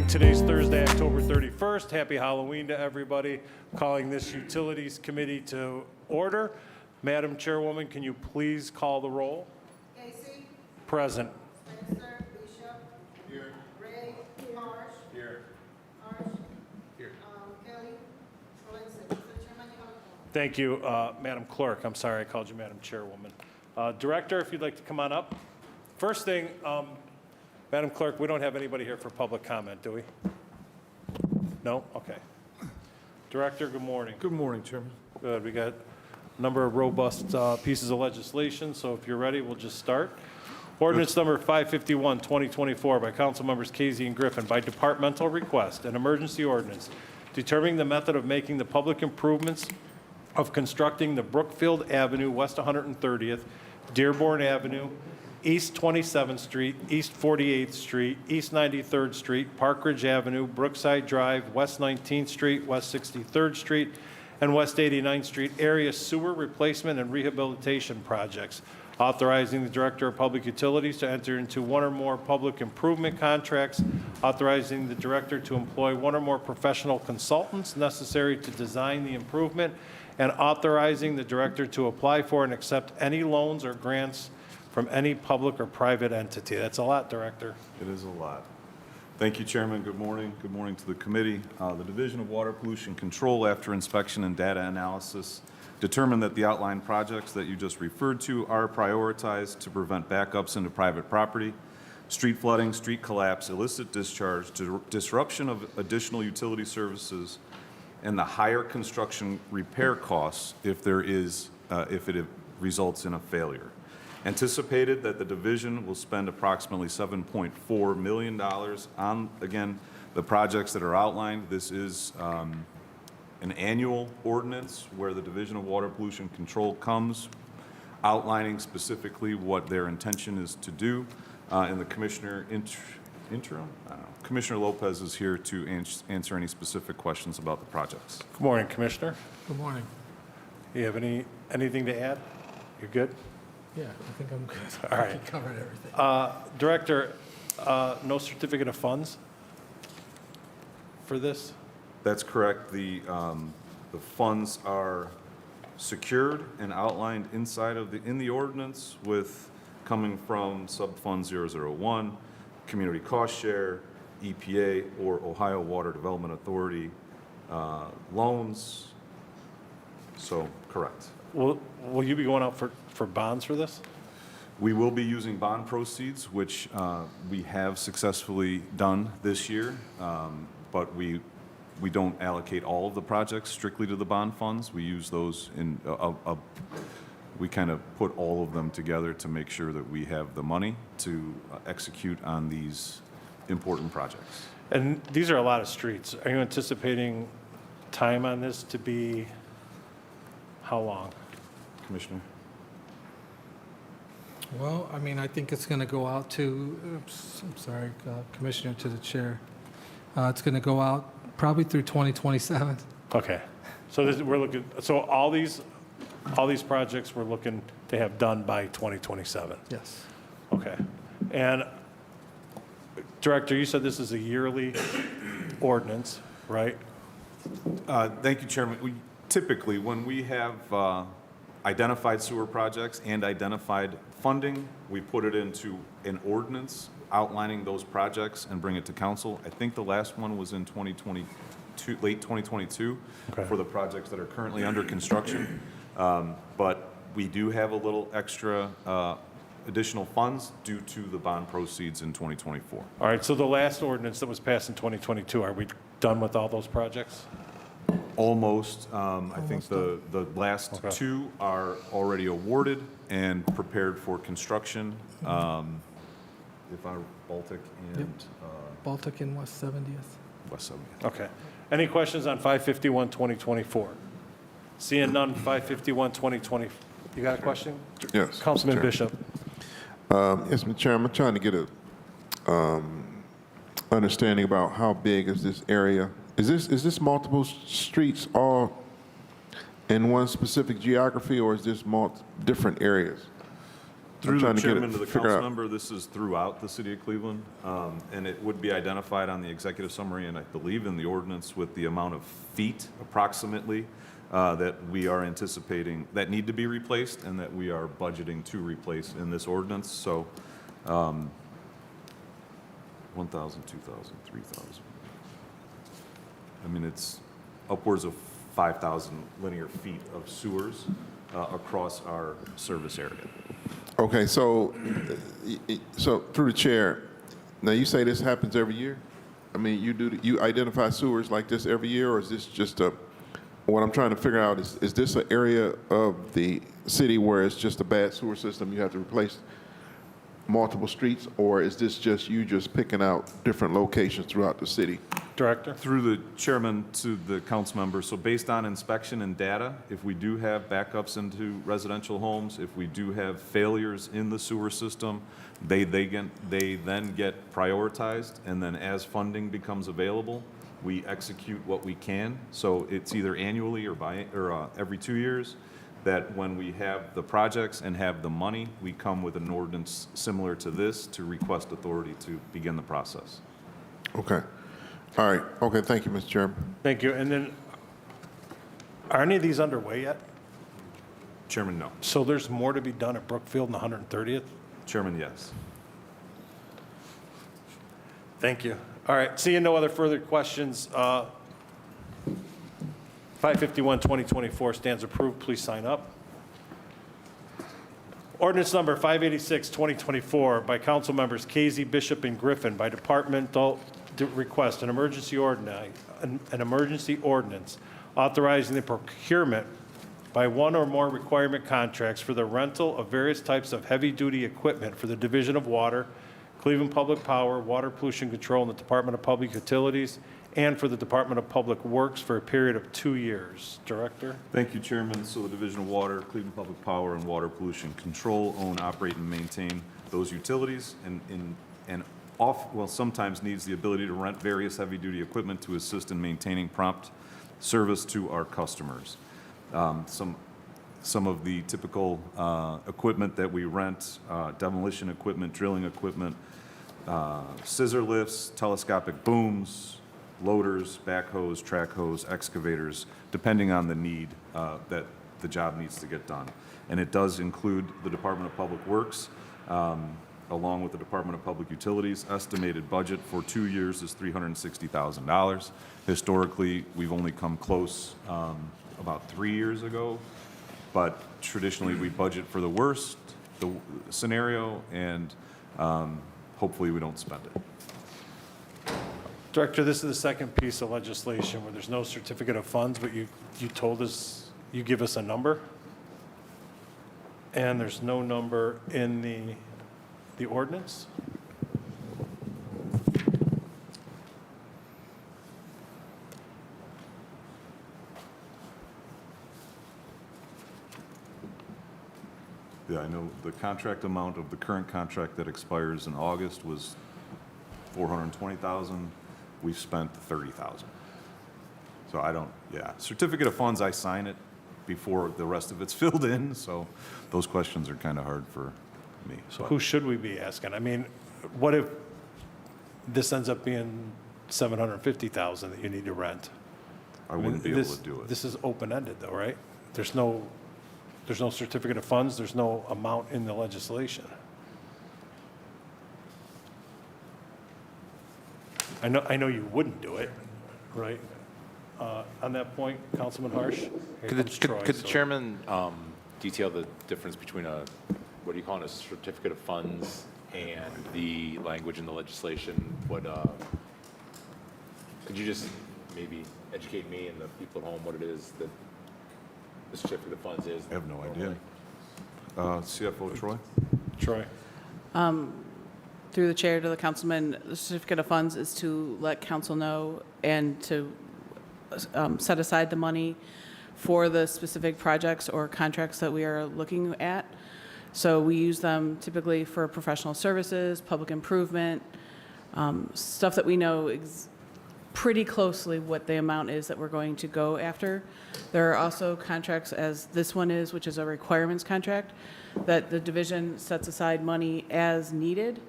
Today's Thursday, October 31st. Happy Halloween to everybody. Calling this Utilities Committee to order. Madam Chairwoman, can you please call the roll? Casey. Present. Spencer. Bishop. Here. Ray. Marsh. Here. Marsh. Here. Kelly. Valencia. Mr. Chairman, you have a call. Thank you, Madam Clerk. I'm sorry I called you Madam Chairwoman. Director, if you'd like to come on up. First thing, Madam Clerk, we don't have anybody here for public comment, do we? No? Okay. Director, good morning. Good morning, Chairman. Good. We got a number of robust pieces of legislation, so if you're ready, we'll just start. Ordinance number 551, 2024, by Council Members Casey and Griffin, by departmental request, an emergency ordinance determining the method of making the public improvements of constructing the Brookfield Avenue, West 130th, Dearborn Avenue, East 27th Street, East 48th Street, East 93rd Street, Park Ridge Avenue, Brookside Drive, West 19th Street, West 63rd Street, and West 89th Street area sewer replacement and rehabilitation projects, authorizing the Director of Public Utilities to enter into one or more public improvement contracts, authorizing the Director to employ one or more professional consultants necessary to design the improvement, and authorizing the Director to apply for and accept any loans or grants from any public or private entity. That's a lot, Director. It is a lot. Thank you, Chairman. Good morning. Good morning to the committee. The Division of Water Pollution Control, after inspection and data analysis, determined that the outlined projects that you just referred to are prioritized to prevent backups into private property, street flooding, street collapse, illicit discharge, disruption of additional utility services, and the higher construction repair costs if it results in a failure. Anticipated that the division will spend approximately $7.4 million on, again, the projects that are outlined. This is an annual ordinance where the Division of Water Pollution Control comes outlining specifically what their intention is to do. And the Commissioner interim? I don't know. Commissioner Lopez is here to answer any specific questions about the projects. Good morning, Commissioner. Good morning. You have anything to add? You're good? Yeah, I think I'm good. All right. I covered everything. Director, no certificate of funds for this? That's correct. The funds are secured and outlined in the ordinance with coming from Subfund 001, Community Cost Share, EPA, or Ohio Water Development Authority loans. So, correct. Will you be going out for bonds for this? We will be using bond proceeds, which we have successfully done this year, but we don't allocate all of the projects strictly to the bond funds. We use those in we kind of put all of them together to make sure that we have the money to execute on these important projects. And these are a lot of streets. Are you anticipating time on this to be how long? Commissioner? Well, I mean, I think it's going to go out to, I'm sorry, Commissioner, to the chair. It's going to go out probably through 2027. Okay. So we're looking. So all these projects we're looking to have done by 2027. Yes. Okay. And Director, you said this is a yearly ordinance, right? Thank you, Chairman. Typically, when we have identified sewer projects and identified funding, we put it into an ordinance outlining those projects and bring it to council. I think the last one was in 2022, late 2022, Okay. for the projects that are currently under construction. But we do have a little extra additional funds due to the bond proceeds in 2024. All right. So the last ordinance that was passed in 2022, are we done with all those projects? Almost. I think the last Okay. two are already awarded and prepared for construction. Baltic and Baltic and West 70th. West 70th. Okay. Any questions on 551, 2024? Seeing none, 551, 2020. You got a question? Yes. Councilman Mr. Bishop. Yes, Mr. Chairman, I'm trying to get a understanding about how big is this area. Is this multiple streets all in one specific geography, or is this different areas? Through the trying to get it- chairman to the figure council out- member, this is throughout the city of Cleveland, and it would be identified on the executive summary, and I believe in the ordinance with the amount of feet approximately that we are anticipating that need to be replaced and that we are budgeting to replace in this ordinance. So 1,000, 2,000, 3,000. I mean, it's upwards of 5,000 linear feet of sewers across our service area. Okay, so, so through the chair, now you say this happens every year? I mean, you identify sewers like this every year, or is this just what I'm trying to figure out is this an area of the city where it's just a bad sewer system, you have to replace multiple streets, or is this just you just picking out different locations throughout the city? Director? Through the chairman to the council member, so based on inspection and data, if we do have backups into residential homes, if we do have failures in the sewer system, they then get prioritized, and then as funding becomes available, we execute what we can. So it's either annually or every 2 years, that when we have the projects and have the money, we come with an ordinance similar to this to request authority to begin the process. Okay. All right. Okay, thank you, Mr. Chairman. Thank you. And then, are any of these underway yet? Chairman, no. So there's more to be done at Brookfield and 130th? Chairman, yes. Thank you. All right, seeing no other further questions, 551, 2024 stands approved. Please sign up. Ordinance number 586, 2024 by council members Casey, Bishop, and Griffin by departmental request, an emergency ordinance authorizing the procurement by one or more requirement contracts for the rental of various types of heavy-duty equipment for the Division of Water, Cleveland Public Power, Water Pollution Control, and the Department of Public Utilities, and for the Department of Public Works for a period of 2 years. Director? Thank you, Chairman. So the Division of Water, Cleveland Public Power, and Water Pollution Control own, operate, and maintain those utilities, and sometimes needs the ability to rent various heavy-duty equipment to assist in maintaining prompt service to our customers. Some of the typical equipment that we rent, demolition equipment, drilling equipment, scissor lifts, telescopic booms, loaders, backhoes, track hose, excavators, depending on the need that the job needs to get done. And it does include the Department of Public Works, along with the Department of Public Utilities. Estimated budget for 2 years is $360,000. Historically, we've only come close about 3 years ago, but traditionally we budget for the worst scenario, and hopefully we don't spend it. Director, this is the second piece of legislation where there's no certificate of funds, but you told us, you give us a number, and there's no number in the ordinance? Yeah, I know the contract amount of the current contract that expires in August was $420,000. We've spent $30,000. So I don't, certificate of funds, I sign it before the rest of it's filled in, so those questions are kind of hard for me. So who should we be asking? I mean, what if this ends up being $750,000 that you need to rent? I wouldn't be able to do it. This is open-ended though, right? There's no certificate of funds, there's no amount in the legislation. I know you wouldn't do it, right? On that point, Councilman Harsh? Here Could comes Troy, the so- chairman detail the difference between what do you call it, a certificate of funds and the language in the legislation? Could you just maybe educate me and the people at home what it is that the certificate of funds is? I have no idea. CFO Troy? Troy? Through the chair to the councilman, the certificate of funds is to let council know and to set aside the money for the specific projects or contracts that we are looking at. So we use them typically for professional services, public improvement, stuff that we know pretty closely what the amount is that we're going to go after. There are also contracts, as this one is, which is a requirements contract, that the division sets aside money as needed.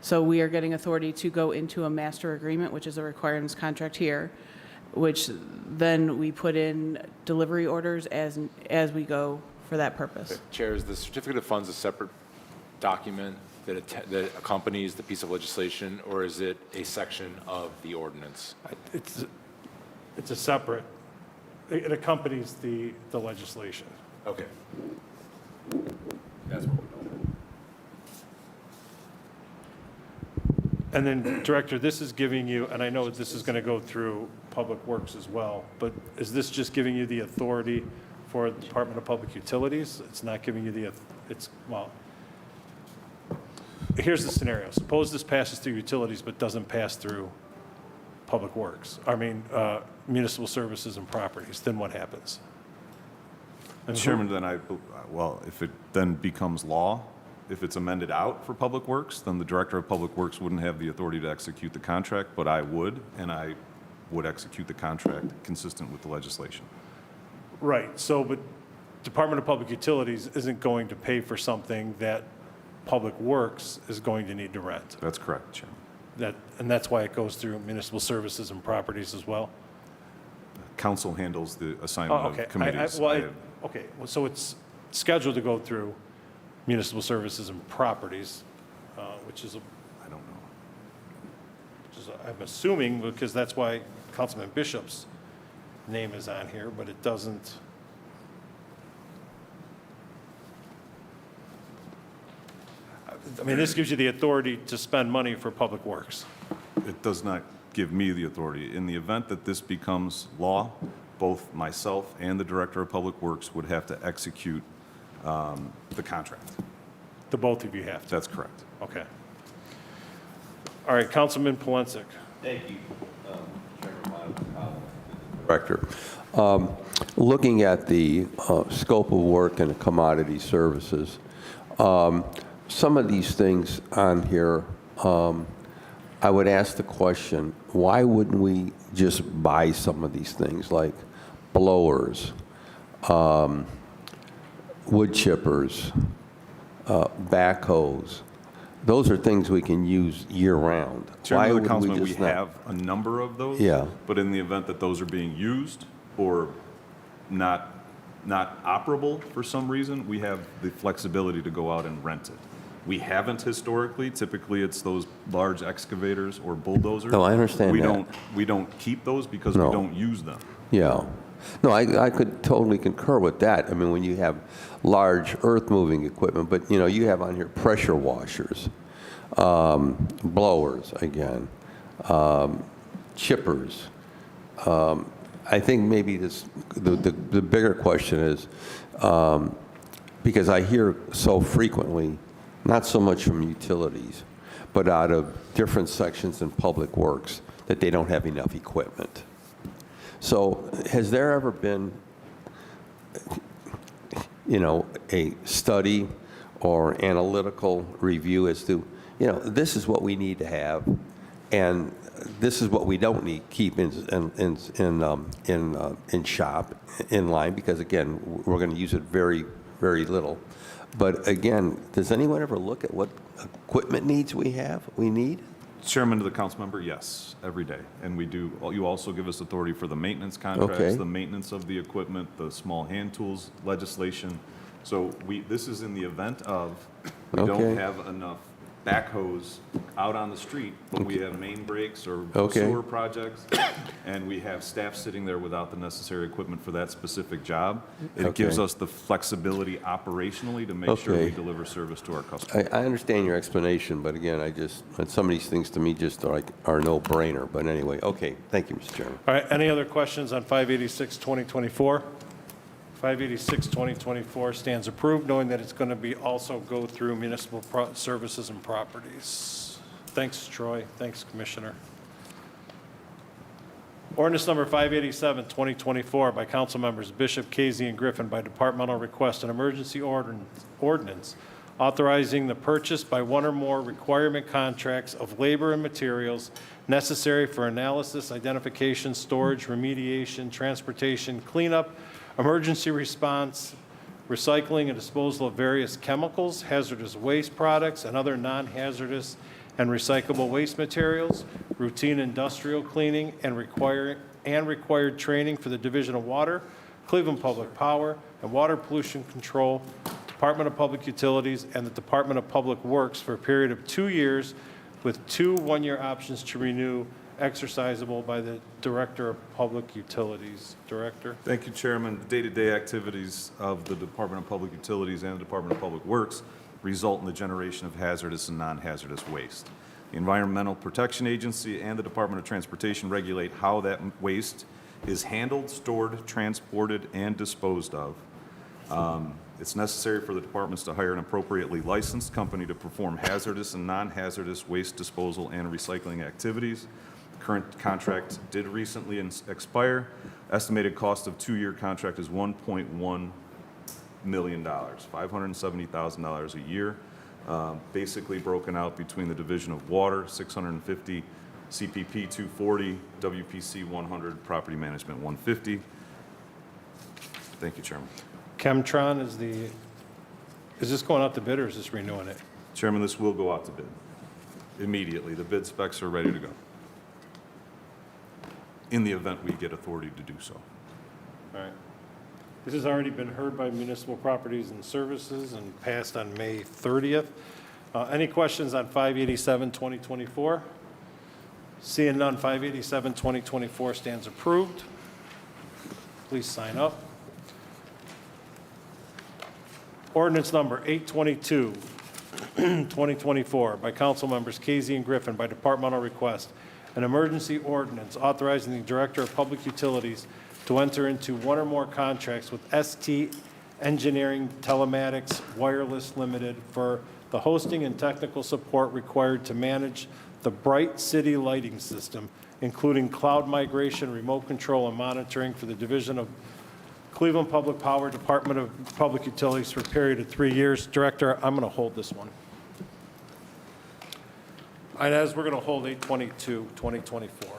So we are getting authority to go into a master agreement, which is a requirements contract here, which then we put in delivery orders as we go for that purpose. Chair, is the certificate of funds a separate document that accompanies the piece of legislation, or is it a section of the ordinance? It's a separate, it accompanies the legislation. Okay. That's what we're doing. And then, Director, this is giving you, and I know this is going to go through Public Works as well, but is this just giving you the authority for the Department of Public Utilities? It's not giving you well, here's the scenario. Suppose this passes through utilities but doesn't pass through Public Works, Municipal Services and Properties, then what happens? And who- Chairman, then if it then becomes law, if it's amended out for Public Works, then the Director of Public Works wouldn't have the authority to execute the contract, but I would, and I would execute the contract consistent with the legislation. Right, so, but Department of Public Utilities isn't going to pay for something that Public Works is going to need to rent. That's correct, Chairman. And that's why it goes through Municipal Services and Properties as well? Council handles the Oh, assignment okay. of committees. Okay, well, so it's scheduled to go through Municipal Services and Properties, which is, I don't know. I'm assuming, because that's why Councilman Bishop's name is on here, but it doesn't. I mean, this gives you the authority to spend money for Public Works. It does not give me the authority. In the event that this becomes law, both myself and the Director of Public Works would have to execute the contract. The both of you have to. That's correct. Okay. All right, Councilman Polensek. Thank you, Chairman Director. Looking at the scope of work and commodity services, some of these things on here, I would ask the question, why wouldn't we just buy some of these things like blowers, wood chippers, backhoes? Those are things we can use year-round. Why Chairman, would Councilman, we just not- have a number of those. Yeah. But in the event that those are being used or not operable for some reason, we have the flexibility to go out and rent it. We haven't historically. Typically, it's those large excavators or bulldozers. No, I understand that. We don't keep those because No. we don't use them. Yeah. No, I could totally concur with that. I mean, when you have large earth-moving equipment, but, you know, you have on here pressure washers, blowers, again, chippers. I think maybe the bigger question is, because I hear so frequently, not so much from utilities, but out of different sections in Public Works, that they don't have enough equipment. So has there ever been, you know, a study or analytical review as to, you know, this is what we need to have, and this is what we don't need keep in shop, in line, because again, we're going to use it very, very little. But again, does anyone ever look at what equipment needs we need? Chairman to the council member, yes, every day. And we do, you also give us authority for the maintenance contracts, Okay. the maintenance of the equipment, the small hand tools legislation. So this is in the event of, we Okay. don't have enough backhoes out on the street, but we have main breaks or Okay. sewer projects, and we have staff sitting there without the necessary equipment for that specific job. It gives Okay. us the flexibility operationally to make sure we Okay. deliver service to our customers. I understand your explanation, but again, some of these things to me just are no-brainer. But anyway, okay, thank you, Mr. Chairman. All right, any other questions on 586, 2024? 586, 2024 stands approved, knowing that it's going to be also go through Municipal Services and Properties. Thanks, Troy. Thanks, Commissioner. Ordinance number 587, 2024 by council members Bishop, Casey, and Griffin by departmental request, an emergency ordinance authorizing the purchase by one or more requirement contracts of labor and materials necessary for analysis, identification, storage, remediation, transportation, cleanup, emergency response, recycling and disposal of various chemicals, hazardous waste products, and other non-hazardous and recyclable waste materials, routine industrial cleaning, and required training for the Division of Water, Cleveland Public Power, and Water Pollution Control, Department of Public Utilities, and the Department of Public Works for a period of 2 years with 2 one-year options to renew, exercisable by the Director of Public Utilities. Director? Thank you, Chairman. The day-to-day activities of the Department of Public Utilities and the Department of Public Works result in the generation of hazardous and non-hazardous waste. The Environmental Protection Agency and the Department of Transportation regulate how that waste is handled, stored, transported, and disposed of. It's necessary for the departments to hire an appropriately licensed company to perform hazardous and non-hazardous waste disposal and recycling activities. Current contract did recently expire. Estimated cost of 2-year contract is $1.1 million, $570,000 a year, basically broken out between the Division of Water, 650, CPP 240, WPC 100, Property Management 150. Thank you, Chairman. Chemtron is this going out to bid or is this renewing it? Chairman, this will go out to bid immediately. The bid specs are ready to go in the event we get authority to do so. All right. This has already been heard by Municipal Properties and Services and passed on May 30th. Any questions on 587, 2024? Seeing none, 587, 2024 stands approved. Please sign up. Ordinance number 822, 2024, by council members Casey and Griffin by departmental request. An emergency ordinance authorizing the Director of Public Utilities to enter into one or more contracts with ST Engineering Telematics Wireless Limited for the hosting and technical support required to manage the Bright City lighting system, including cloud migration, remote control, and monitoring for the Division of Cleveland Public Power, Department of Public Utilities for a period of 3 years. Director, I'm going to hold this one. And as we're going to hold 822, 2024.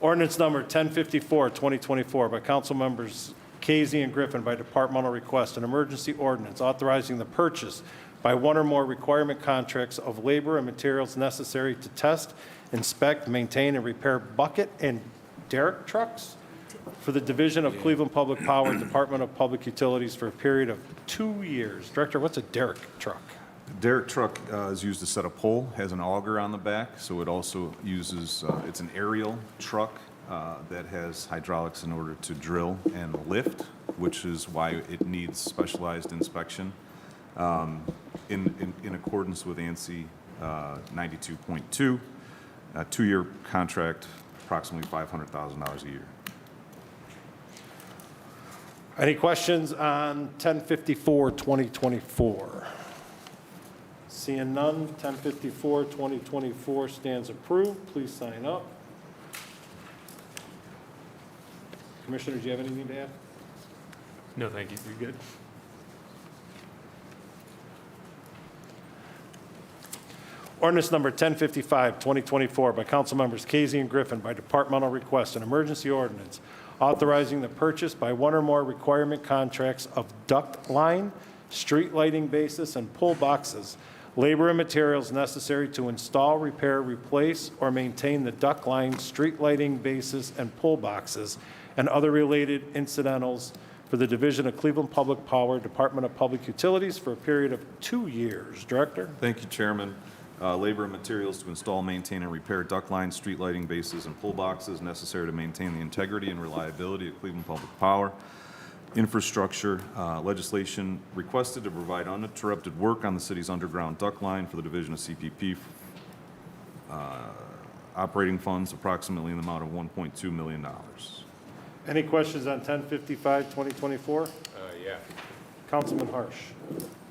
Ordinance number 1054, 2024, by council members Casey and Griffin by departmental request, an emergency ordinance authorizing the purchase by one or more requirement contracts of labor and materials necessary to test, inspect, maintain, and repair bucket and derrick trucks for the Division of Cleveland Public Power, Department of Public Utilities for a period of 2 years. Director, what's a derrick truck? Derrick truck is used to set a pole, has an auger on the back, so it also uses, it's an aerial truck that has hydraulics in order to drill and lift, which is why it needs specialized inspection in accordance with ANSI 92.2. A 2-year contract, approximately $500,000 a year. Any questions on 1054, 2024? Seeing none, 1054, 2024 stands approved. Please sign up. Commissioner, do you have anything to add? No, thank you. You good? Ordinance number 1055, 2024, by council members Casey and Griffin by departmental request, an emergency ordinance authorizing the purchase by one or more requirement contracts of duct line, street lighting bases, and pull boxes, labor and materials necessary to install, repair, replace, or maintain the duct line, street lighting bases, and pull boxes, and other related incidentals for the Division of Cleveland Public Power, Department of Public Utilities for a period of 2 years. Director? Thank you, Chairman. Labor and materials to install, maintain, and repair duct lines, street lighting bases, and pull boxes necessary to maintain the integrity and reliability of Cleveland Public Power. Infrastructure legislation requested to provide uninterrupted work on the city's underground duct line for the Division of CPP. Operating funds approximately in the amount of $1.2 million. Any questions on 1055, 2024? Yeah. Councilman Harsh.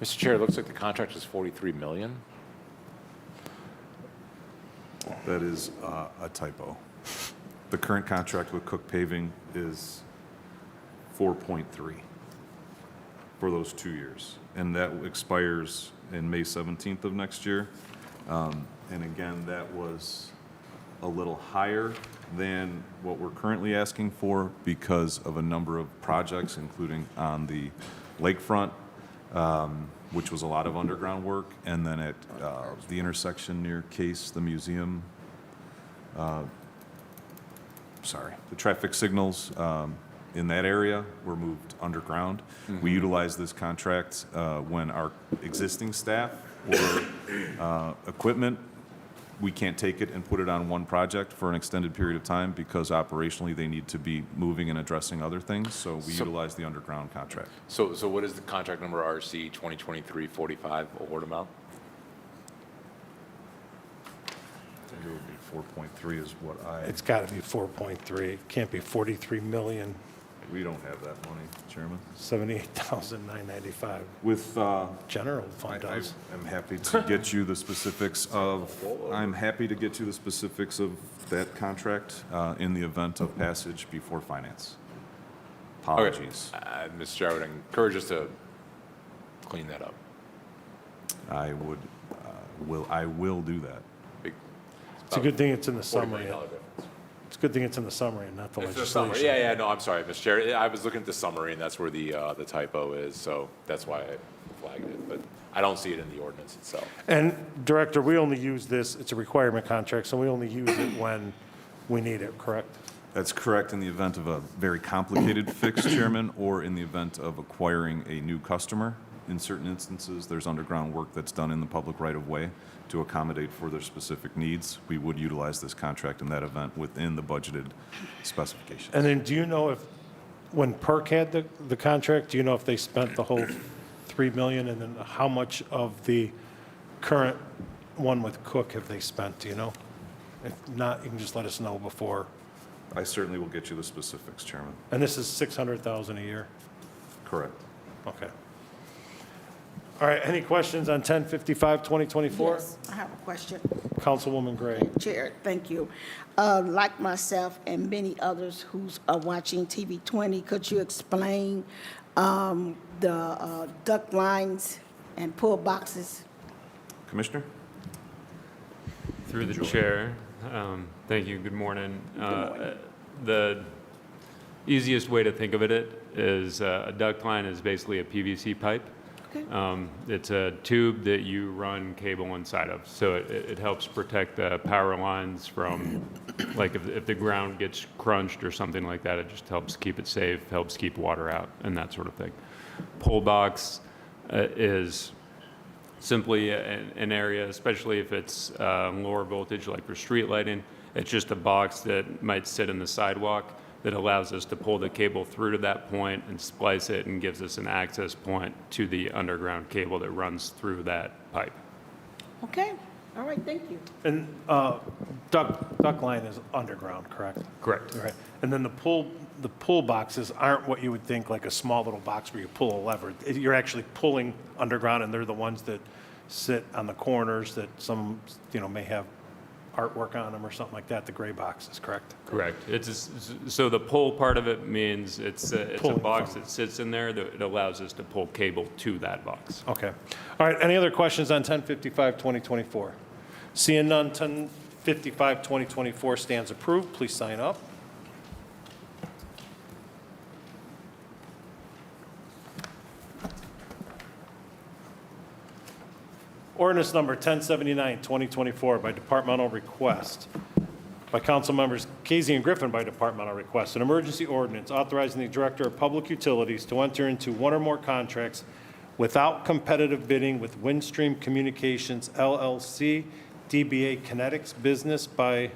Mr. Chair, it looks like the contract is $43 million. That is a typo. The current contract with Cook Paving is 4.3. for those 2 years. And that expires in May 17th of next year. And again, that was a little higher than what we're currently asking for because of a number of projects, including on the lakefront, which was a lot of underground work, and then at the intersection near Case, the museum, the traffic signals in that area were moved underground. We utilized this contract when our existing staff or equipment, we can't take it and put it on one project for an extended period of time because operationally they need to be moving and addressing other things, so we utilize the underground contract. So what is the contract number RC 2023-45 award amount? I think it would be 4.3 is what It's got to be 4.3. It can't be 43,078,995. we don't have that money, Chairman. With, General fund does. I'm happy to get you the specifics of, that contract in the event of passage before finance. Apologies. Mr. Chair, I would encourage us to clean that up. I will do that. It's a good thing it's in the $40 summary. million difference. It's a good thing it's in the summary and not the It's the summary. legislation. Yeah, no, I'm sorry, Mr. Chair. I was looking at the summary, and that's where the typo is, so that's why I flagged it. But I don't see it in the ordinance itself. And Director, we only use this, it's a requirement contract, so we only use it when we need it, correct? That's correct in the event of a very complicated fix, Chairman, or in the event of acquiring a new customer. In certain instances, there's underground work that's done in the public right-of-way to accommodate for their specific needs. We would utilize this contract in that event within the budgeted specifications. And then do you know if, when PERC had the contract, do you know if they spent the whole 3 million? And then how much of the current one with Cook have they spent, do you know? If not, you can just let us know before. I certainly will get you the specifics, Chairman. And this is 600,000 a year? Correct. Okay. All right, any questions on 1055, 2024? Yes, I have a question. Councilwoman Gray. Chair, thank you. Like myself and many others who are watching TV 20, could you explain the duct lines and pull boxes? Commissioner? Through the chair, thank you, good morning. The easiest way to think of it is a duct line is basically a PVC pipe. Okay. It's a tube that you run cable inside of, so it helps protect the power lines from, like if the ground gets crunched or something like that, it just helps keep it safe, helps keep water out and that sort of thing. Pole box is simply an area, especially if it's lower voltage like for street lighting, it's just a box that might sit in the sidewalk that allows us to pull the cable through to that point and splice it and gives us an access point to the underground cable that runs through that pipe. Okay, all right, thank you. And duct line is underground, correct? Correct. Right. And then the pull boxes aren't what you would think, like a small little box where you pull a lever. You're actually pulling underground, and they're the ones that sit on the corners that some, may have artwork on them or something like that, the gray boxes, correct? Correct. So the pull part of it means it's a Pulling box from. that sits in there that it allows us to pull cable to that box. Okay. All right, any other questions on 1055, 2024? Seeing none, 1055, 2024 stands approved. Please sign up. Ordinance number 1079, 2024, by departmental request. By council members Casey and Griffin by departmental request. An emergency ordinance authorizing the Director of Public Utilities to enter into one or more contracts without competitive bidding with Windstream Communications LLC, DBA Kinetics Business by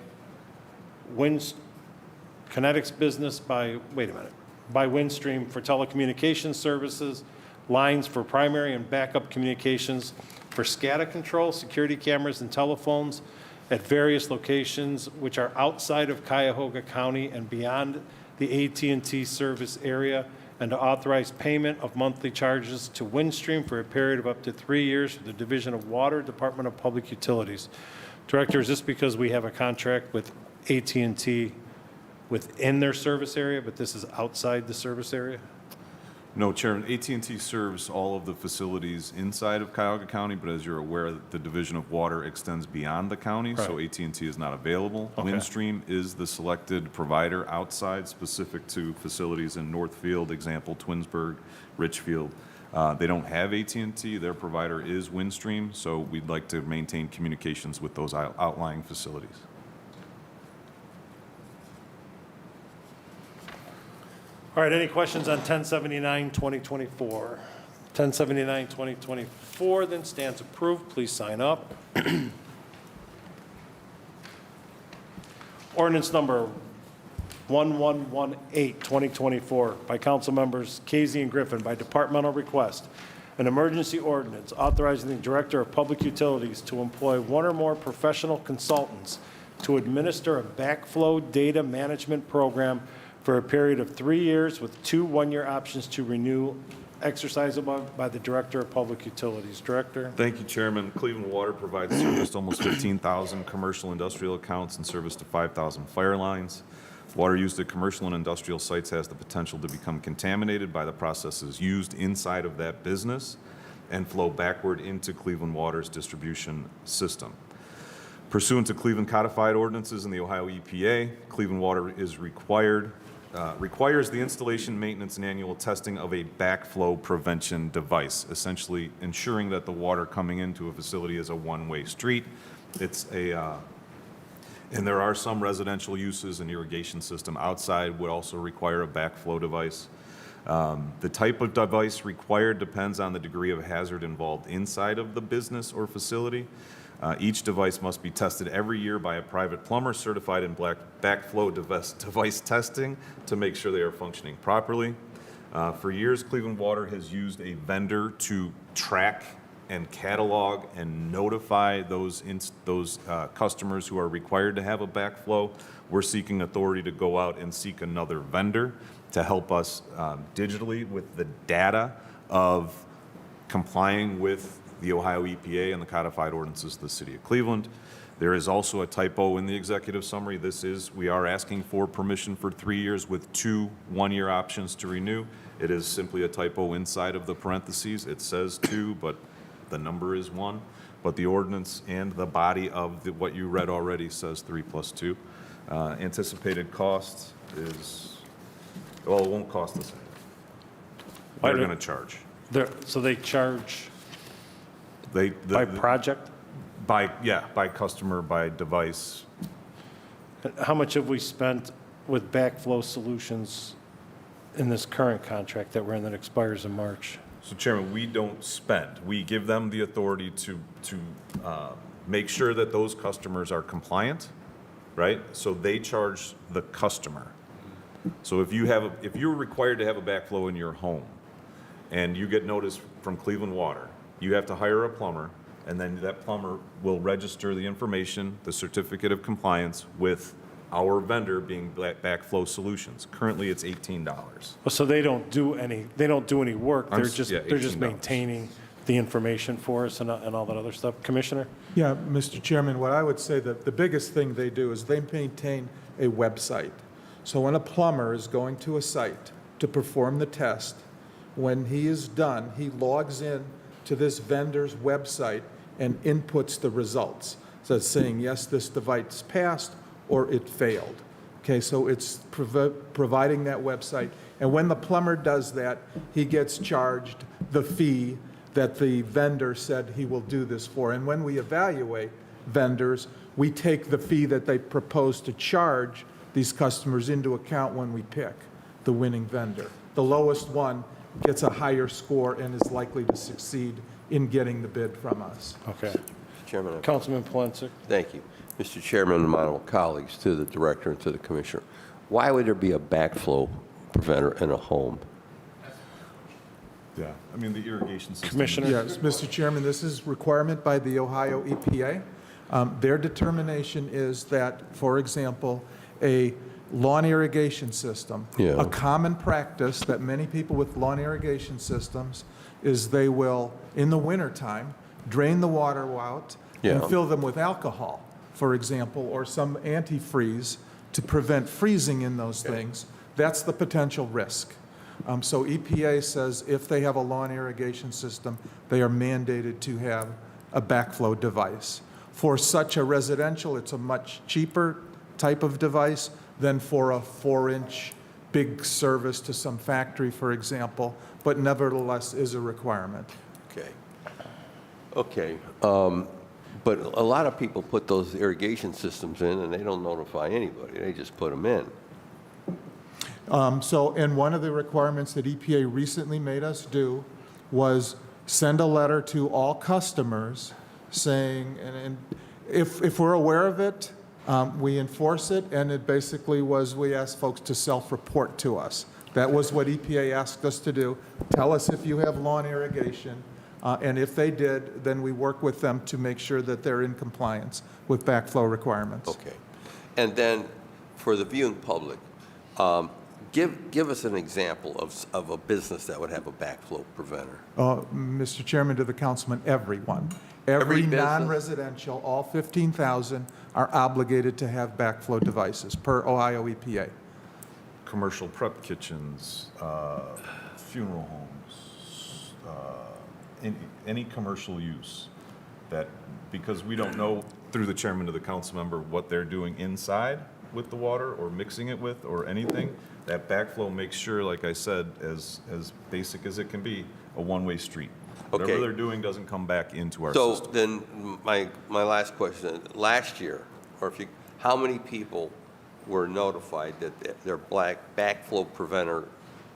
by Windstream for telecommunications services, lines for primary and backup communications for SCADA control, security cameras, and telephones at various locations which are outside of Cuyahoga County and beyond the AT&T service area, and to authorize payment of monthly charges to Windstream for a period of up to 3 years for the Division of Water, Department of Public Utilities. Director, is this because we have a contract with AT&T within their service area, but this is outside the service area? No, Chairman, at and T serves all of the facilities inside of Cuyahoga County, but as you're aware, the Division of Water extends beyond the county, so Right. at and T is not available. Okay. Windstream is the selected provider outside, specific to facilities in Northfield, example, Twinsburg, Richfield. They don't have at and T. Their provider is Windstream, so we'd like to maintain communications with those outlying facilities. All right, any questions on 1079, 2024? 1079, 2024 then stands approved. Please sign up. Ordinance number 1118, 2024, by council members Casey and Griffin, by departmental request. An emergency ordinance authorizing the Director of Public Utilities to employ one or more professional consultants to administer a backflow data management program for a period of 3 years with 2 one-year options to renew, exercisable by the Director of Public Utilities. Director? Thank you, Chairman. Cleveland Water provides service to almost 15,000 commercial industrial accounts and service to 5,000 fire lines. Water used at commercial and industrial sites has the potential to become contaminated by the processes used inside of that business and flow backward into Cleveland Water's distribution system. Pursuant to Cleveland codified ordinances in the Ohio EPA, Cleveland Water is requires the installation, maintenance, and annual testing of a backflow prevention device, essentially ensuring that the water coming into a facility is a one-way street. It's and there are some residential uses, an irrigation system outside would also require a backflow device. The type of device required depends on the degree of hazard involved inside of the business or facility. Each device must be tested every year by a private plumber certified in backflow device testing to make sure they are functioning properly. For years, Cleveland Water has used a vendor to track and catalog and notify those customers who are required to have a backflow. We're seeking authority to go out and seek another vendor to help us digitally with the data of complying with the Ohio EPA and the codified ordinances of the City of Cleveland. There is also a typo in the executive summary. We are asking for permission for 3 years with 2 one-year options to renew. It is simply a typo inside of the parentheses. It says 2, but the number is 1. But the ordinance and the body of what you read already says 3 plus 2. Anticipated cost is, well, it won't cost us anything. They're going to charge. So they charge By project? by customer, by device. How much have we spent with backflow solutions in this current contract that we're in that expires in March? So Chairman, we don't spend. We give them the authority to make sure that those customers are compliant, right? So they charge the customer. So if you're required to have a backflow in your home and you get notice from Cleveland Water, you have to hire a plumber, and then that plumber will register the information, the certificate of compliance, with our vendor being Backflow Solutions. Currently, it's $18. So they don't do any work, they're just $18. maintaining the information for us and all that other stuff. Commissioner? Yeah, Mr. Chairman, what I would say that the biggest thing they do is they maintain a website. So when a plumber is going to a site to perform the test, when he is done, he logs in to this vendor's website and inputs the results. So it's saying, yes, this device passed or it failed. Okay, so it's providing that website. And when the plumber does that, he gets charged the fee that the vendor said he will do this for. And when we evaluate vendors, we take the fee that they propose to charge these customers into account when we pick the winning vendor. The lowest one gets a higher score and is likely to succeed in getting the bid from us. Okay. Chairman, Councilman Polensek? thank you. Mr. Chairman and my honorable colleagues, to the director and to the commissioner, why would there be a backflow preventer in a home? Yeah, I mean, the irrigation system. Commissioner? Yes, Mr. Chairman, this is requirement by the Ohio EPA. Their determination is that, for example, a lawn irrigation system, Yeah. a common practice that many people with lawn irrigation systems is they will, in the wintertime, drain the water out and Yeah. fill them with alcohol, for example, or some antifreeze to prevent freezing in those things. That's the potential risk. So EPA says if they have a lawn irrigation system, they are mandated to have a backflow device. For such a residential, it's a much cheaper type of device than for a 4-inch big service to some factory, for example, but nevertheless is a requirement. Okay. Okay. But a lot of people put those irrigation systems in and they don't notify anybody. They just put them in. And one of the requirements that EPA recently made us do was send a letter to all customers saying, and if we're aware of it, we enforce it, and it basically was, we asked folks to self-report to us. That was what EPA asked us to do. Tell us if you have lawn irrigation, and if they did, then we work with them to make sure that they're in compliance with backflow requirements. Okay. And then for the viewing public, give us an example of a business that would have a backflow preventer. Mr. Chairman, to the councilman, everyone. Every Every business? non-residential, all 15,000 are obligated to have backflow devices per Ohio EPA. Commercial prep kitchens, funeral homes, any commercial use that, because we don't know through the chairman to the council member what they're doing inside with the water or mixing it with or anything, that backflow makes sure, like I said, as basic as it can be, a one-way street. Okay. Whatever they're doing doesn't come back into our So system. then my last question, last year, how many people were notified that their backflow preventer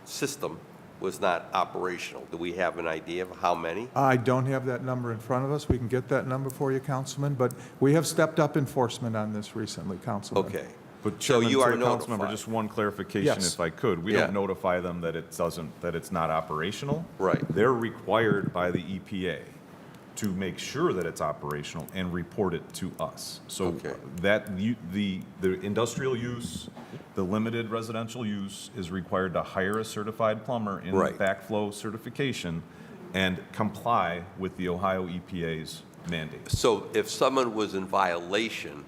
system was not operational? Do we have an idea of how many? I don't have that number in front of us. We can get that number for you, Councilman, but we have stepped up enforcement on this recently, Councilman. Okay. But So Chairman, you to are the council member, notified? just one clarification, Yes. if I could. We Yeah. don't notify them that it's not operational. Right. They're required by the EPA to make sure that it's operational and report it to us. So Okay. the industrial use, the limited residential use is required to hire a certified plumber in the Right. backflow certification and comply with the Ohio EPA's mandates. So if someone was in violation,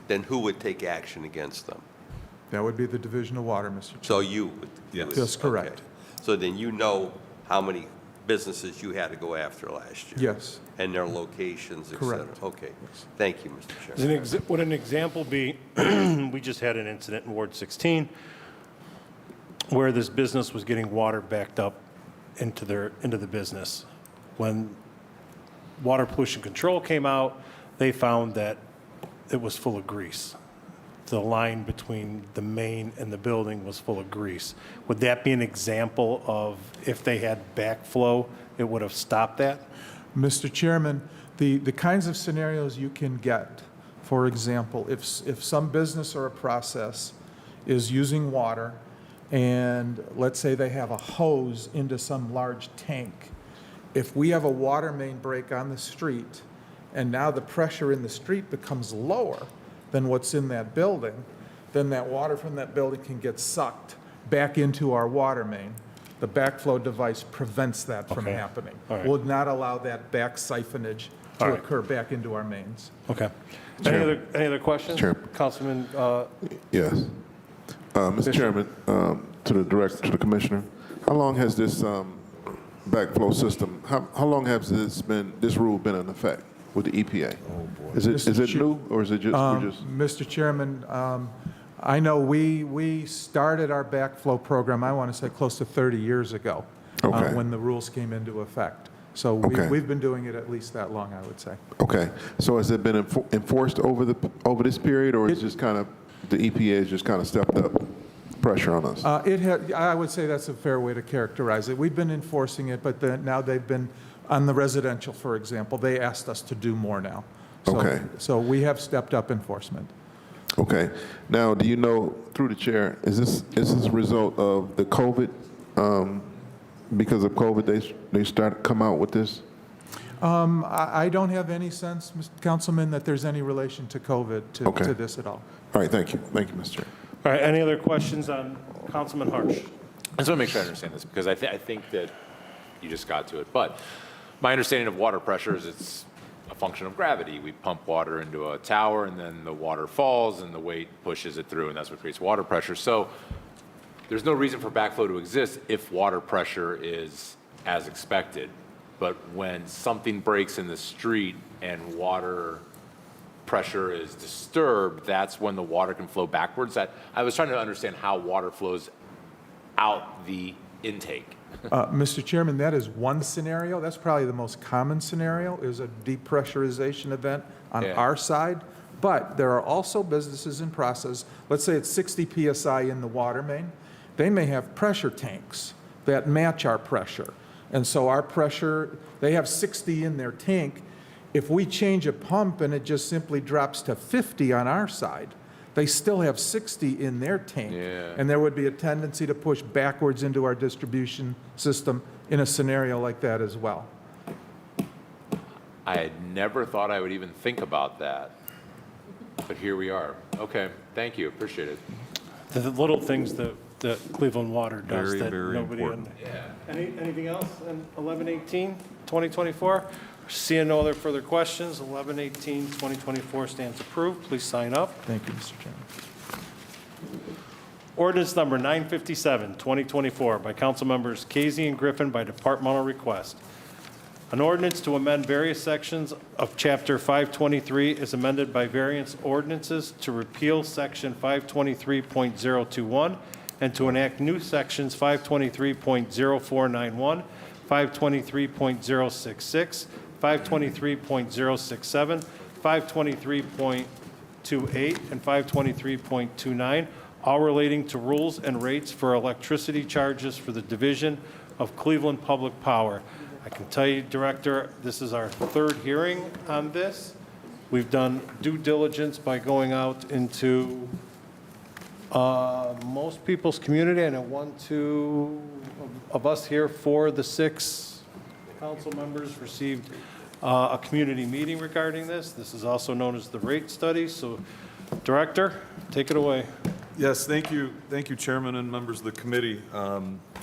then who would take action against them? That would be the Division of Water, Mr. Chairman. So you would? Yes. That's correct. Okay. So then you know how many businesses you had to go after last year? Yes. And their locations, et cetera? Correct. Okay. Thank you, Mr. Chairman. Would an example be, we just had an incident in Ward 16 where this business was getting water backed up into the business. When Water Pollution Control came out, they found that it was full of grease. The line between the main and the building was full of grease. Would that be an example of if they had backflow, it would have stopped that? Mr. Chairman, the kinds of scenarios you can get, for example, if some business or a process is using water and let's say they have a hose into some large tank, if we have a water main break on the street and now the pressure in the street becomes lower than what's in that building, then that water from that building can get sucked back into our water main. The backflow device prevents that from Okay. happening. All right. Will not allow that back siphonage All to right. occur back into our mains. Okay. Any other questions? Chair. Councilman, Yes. Mr. Chairman, to the director, to the commissioner, how long has this backflow system, how long has this rule been in effect with the EPA? Is it new, or is it just, we're just? Mr. Chairman, I know we started our backflow program, I want to say close to 30 years ago, Okay. when the rules came into effect. So Okay. we've been doing it at least that long, I would say. Okay, so has it been enforced over this period, or is just kind of, the EPA has just kind of stepped up pressure on us? I would say that's a fair way to characterize it. We've been enforcing it, but now they've been, on the residential, for example, they asked us to do more now. So- Okay. So we have stepped up enforcement. Okay, now, do you know, through the chair, is this a result of the COVID? Because of COVID, they started come out with this? I don't have any sense, Mr. Councilman, that there's any relation to COVID Okay. to this at all. All right, thank you, Mr. Chair. all right, any other questions on Councilman Harsh? I just want to make sure I understand this, because I think that you just got to it. But my understanding of water pressure is it's a function of gravity. We pump water into a tower, and then the water falls, and the weight pushes it through, and that's what creates water pressure. So there's no reason for backflow to exist if water pressure is as expected. But when something breaks in the street and water pressure is disturbed, that's when the water can flow backwards. I was trying to understand how water flows out the intake. Mr. Chairman, that is one scenario. That's probably the most common scenario, is a depressurization event on Yeah. our side. But there are also businesses in process, let's say it's 60 PSI in the water main. They may have pressure tanks that match our pressure. And so our pressure, they have 60 in their tank. If we change a pump and it just simply drops to 50 on our side, they still have 60 in their tank. Yeah. And there would be a tendency to push backwards into our distribution system in a scenario like that as well. I had never thought I would even think about that, but here we are. Okay, thank you, appreciate it. The little things that Cleveland Water does Very, that very nobody. important. Anything else in 11/18/2024? Seeing no other further questions, 11/18/2024 stands approved. Please sign up. Thank you, Mr. Chairman. Ordinance number 957/2024 by council members Casey and Griffin by departmental request. An ordinance to amend various sections of Chapter 523 is amended by variance ordinances to repeal Section 523.021 and to enact new Sections 523.0491, 523.066, 523.067, 523.28, and 523.29, all relating to rules and rates for electricity charges for the Division of Cleveland Public Power. I can tell you, Director, this is our third hearing on this. We've done due diligence by going out into most people's community. I know two of us here, 4 of the 6 council members received a community meeting regarding this. This is also known as the rate study. So, Director, take it away. Yes, thank you, Chairman and members of the committee.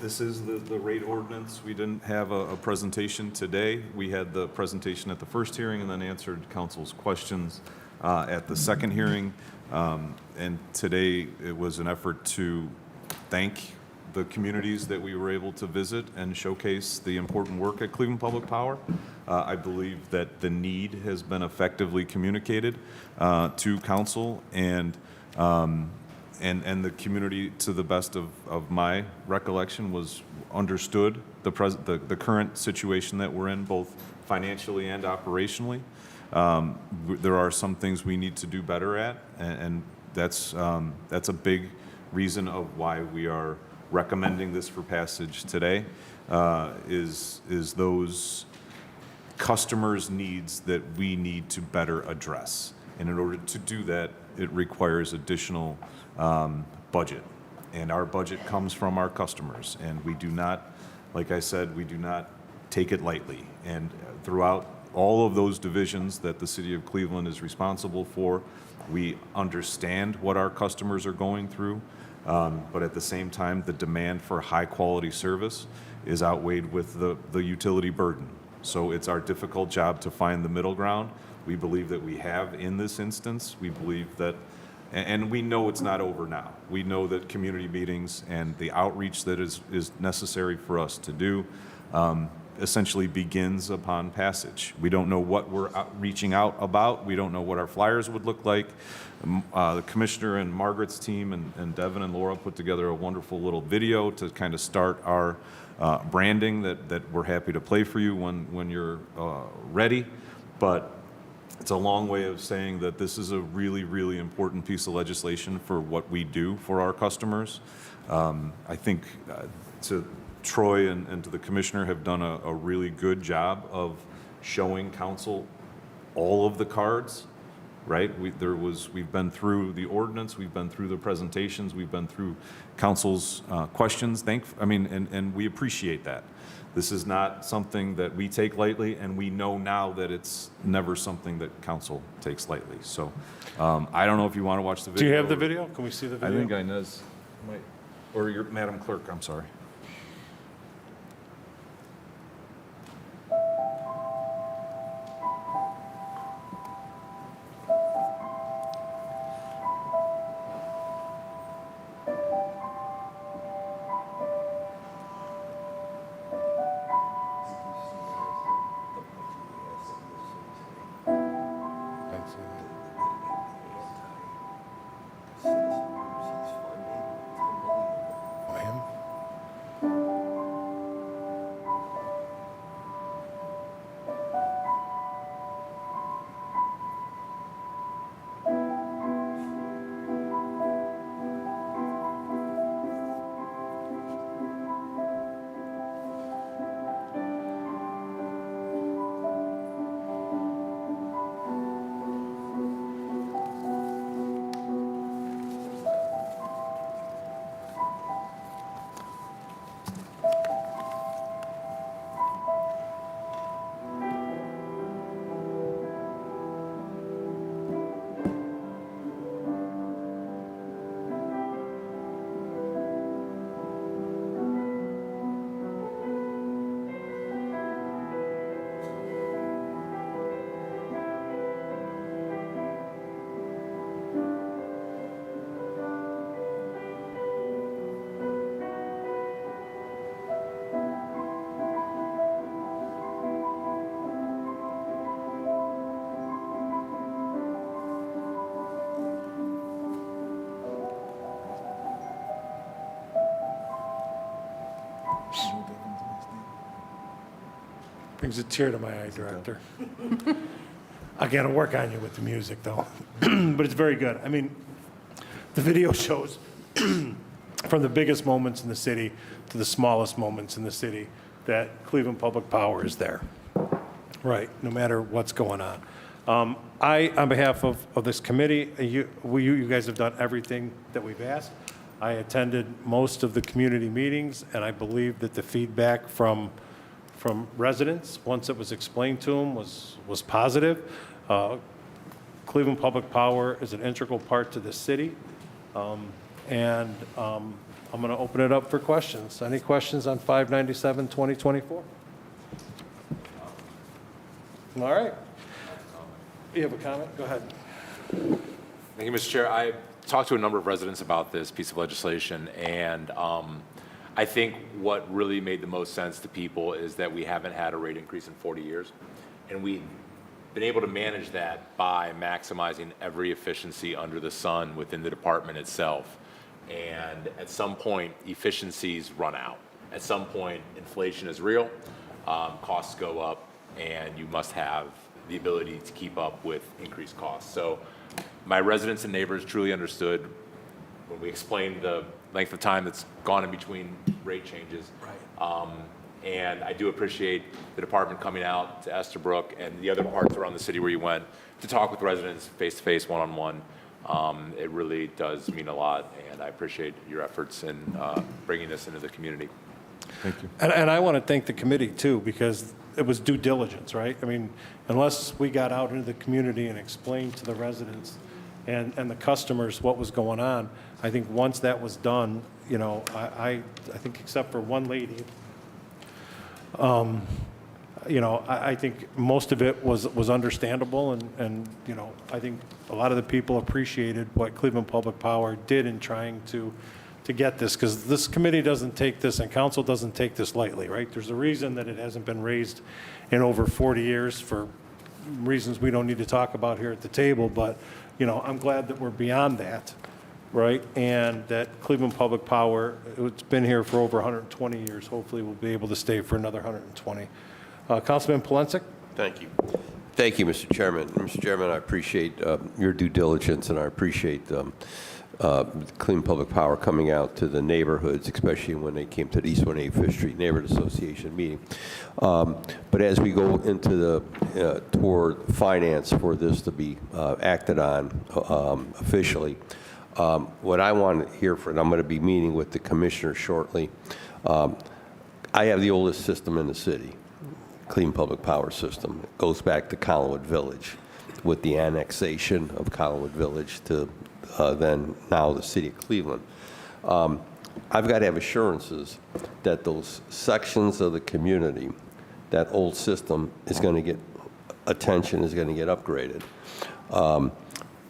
This is the rate ordinance. We didn't have a presentation today. We had the presentation at the first hearing and then answered council's questions at the second hearing. And today, it was an effort to thank the communities that we were able to visit and showcase the important work at Cleveland Public Power. I believe that the need has been effectively communicated to council and the community, to the best of my recollection, was understood the current situation that we're in, both financially and operationally. There are some things we need to do better at, and that's a big reason of why we are recommending this for passage today, is those customers' needs that we need to better address. And in order to do that, it requires additional budget. And our budget comes from our customers. And we do not, like I said, we do not take it lightly. And throughout all of those divisions that the city of Cleveland is responsible for, we understand what our customers are going through. But at the same time, the demand for high-quality service is outweighed with the utility burden. So it's our difficult job to find the middle ground. We believe that we have in this instance. We believe that, and we know it's not over now. We know that community meetings and the outreach that is necessary for us to do essentially begins upon passage. We don't know what we're reaching out about. We don't know what our flyers would look like. The commissioner and Margaret's team and Devin and Laura put together a wonderful little video to kind of start our branding that we're happy to play for you when you're ready. But it's a long way of saying that this is a really, really important piece of legislation for what we do for our customers. I think to Troy and to the commissioner have done a really good job of showing council all of the cards, right? We've been through the ordinance, we've been through the presentations, we've been through council's questions. And we appreciate that. This is not something that we take lightly, and we know now that it's never something that council takes lightly. So I don't know if you want to watch the video. Do you have the video? Can we see the video? I think Inez might, or your Madam Clerk, I'm sorry. Brings a tear to my eye, Director. I got to work on you with the music, though. But it's very good. I mean, the video shows from the biggest moments in the city to the smallest moments in the city that Cleveland Public Power is there, right, no matter what's going on. On behalf of this committee, you guys have done everything that we've asked. I attended most of the community meetings, and I believe that the feedback from residents, once it was explained to them, was positive. Cleveland Public Power is an integral part to the city. And I'm going to open it up for questions. Any questions on 597, 2024? All right. You have a comment? Go ahead. Thank you, Mr. Chair. I talked to a number of residents about this piece of legislation, and I think what really made the most sense to people is that we haven't had a rate increase in 40 years, and we've been able to manage that by maximizing every efficiency under the sun within the department itself. And at some point, efficiencies run out. At some point, inflation is real, costs go up, and you must have the ability to keep up with increased costs. So my residents and neighbors truly understood when we explained the length of time that's gone in between rate changes. Right. And I do appreciate the department coming out to Estherbrook and the other parts around the city where you went to talk with residents face-to-face, one-on-one. It really does mean a lot, and I appreciate your efforts in bringing this into the community. Thank you. And I want to thank the committee, too, because it was due diligence, right? I mean, unless we got out into the community and explained to the residents and the customers what was going on, I think once that was done, you know, I think except for one lady, you know, I think most of it was understandable, and, you know, I think a lot of the people appreciated what Cleveland Public Power did in trying to get this, because this committee doesn't take this, and council doesn't take this lightly, right? There's a reason that it hasn't been raised in over 40 years for reasons we don't need to talk about here at the table, but, you know, I'm glad that we're beyond that, right? And that Cleveland Public Power, it's been here for over 120 years. Hopefully we'll be able to stay for another 120. Councilman Polensek? Thank you. Thank you, Mr. Chairman. Mr. Chairman, I appreciate your due diligence, and I appreciate Clean Public Power coming out to the neighborhoods, especially when they came to the East 185th Fifth Street Neighborhood Association meeting. But as we go into the toward finance for this to be acted on officially, what I want to hear from, I'm going to be meeting with the commissioner shortly. I have the oldest system in the city, Clean Public Power System. It goes back to Collinwood Village with the annexation of Collinwood Village to then now the city of Cleveland. I've got to have assurances that those sections of the community, that old system is going to get attention, is going to get upgraded.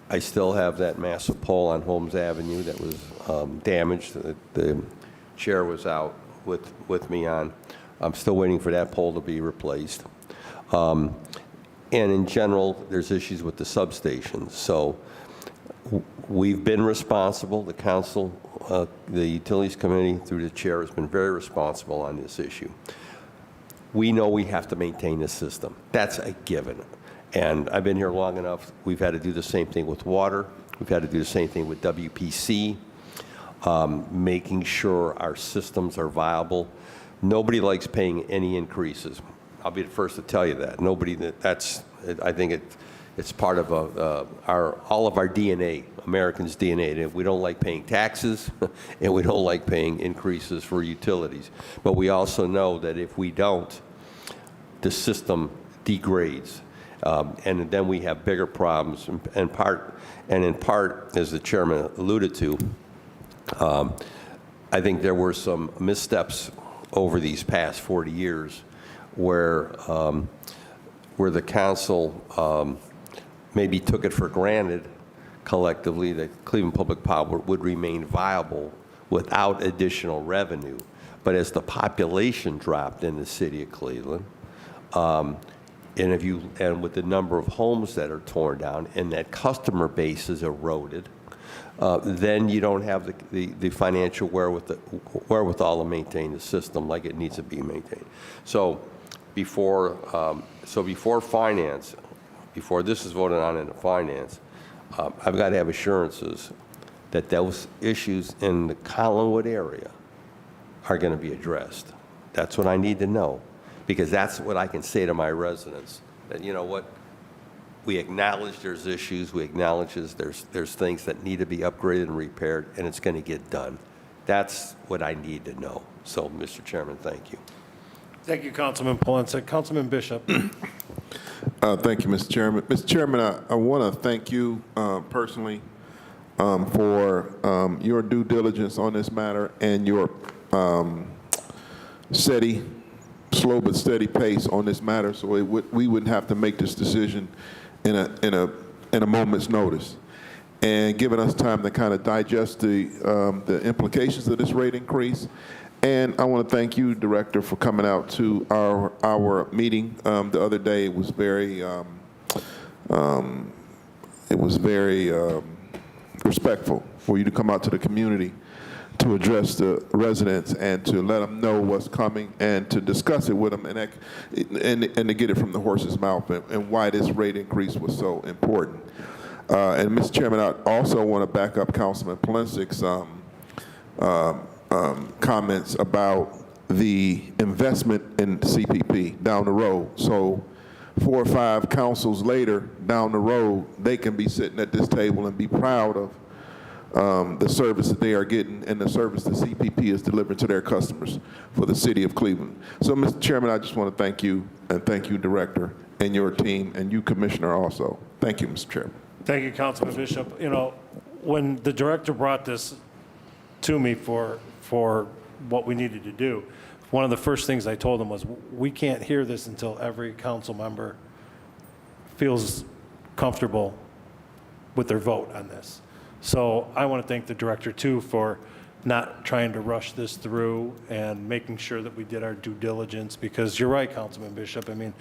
I still have that massive pole on Holmes Avenue that was damaged, that the chair was out with me on. I'm still waiting for that pole to be replaced. And in general, there's issues with the substations. So we've been responsible. The council, the utilities committee through the chair has been very responsible on this issue. We know we have to maintain the system. That's a given. And I've been here long enough. We've had to do the same thing with water. We've had to do the same thing with WPC, making sure our systems are viable. Nobody likes paying any increases. I'll be the first to tell you that. Nobody, I think it's part of all of our DNA, Americans' DNA. We don't like paying taxes, and we don't like paying increases for utilities. But we also know that if we don't, the system degrades. And then we have bigger problems. In part, as the chairman alluded to, I think there were some missteps over these past 40 years where the council maybe took it for granted collectively that Cleveland Public Power would remain viable without additional revenue. But as the population dropped in the city of Cleveland, and with the number of homes that are torn down and that customer base is eroded, then you don't have the financial wherewithal to maintain the system like it needs to be maintained. So before, before finance, before this is voted on into finance, I've got to have assurances that those issues in the Collinwood area are going to be addressed. That's what I need to know, because that's what I can say to my residents, that, you know what, we acknowledge there's issues, we acknowledge there's things that need to be upgraded and repaired, and it's going to get done. That's what I need to know. So, Mr. Chairman, thank you. Thank you, Councilman Polensek. Councilman Bishop. Thank you, Mr. Chairman. Mr. Chairman, I want to thank you personally for your due diligence on this matter and your steady, slow but steady pace on this matter, so we wouldn't have to make this decision in a moment's notice, and giving us time to kind of digest the implications of this rate increase. And I want to thank you, Director, for coming out to our meeting the other day. It was very respectful for you to come out to the community to address the residents and to let them know what's coming and to discuss it with them and to get it from the horse's mouth and why this rate increase was so important. And Mr. Chairman, I also want to back up Councilman Polensek's comments about the investment in CPP down the road. So 4 or 5 councils later down the road, they can be sitting at this table and be proud of the service that they are getting and the service that CPP is delivering to their customers for the city of Cleveland. So, Mr. Chairman, I just want to thank you, and thank you, Director, and your team, and you, Commissioner, also. Thank you, Mr. Chairman. Thank you, Councilman Bishop. You know, when the director brought this to me for what we needed to do, one of the first things I told him was, we can't hear this until every council member feels comfortable with their vote on this. So I want to thank the director, too, for not trying to rush this through and making sure that we did our due diligence, because you're right, Councilman Bishop. I mean,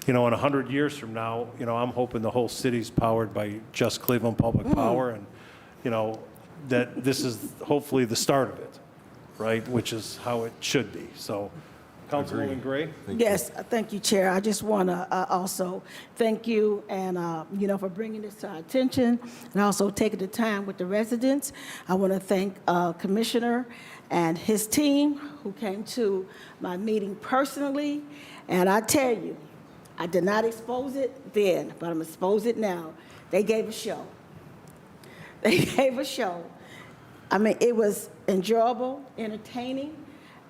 you know, in 100 years from now, you know, I'm hoping the whole city's powered by just Cleveland Public Power, and, you know, that this is hopefully the start of it, right, which is how it should be. So, Councilwoman Gray? Yes, thank you, Chair. I just want to also thank you and, you know, for bringing this to our attention and also taking the time with the residents. I want to thank Commissioner and his team who came to my meeting personally. And I tell you, I did not expose it then, but I'm expose it now. They gave a show. They gave a show. I mean, it was enjoyable, entertaining,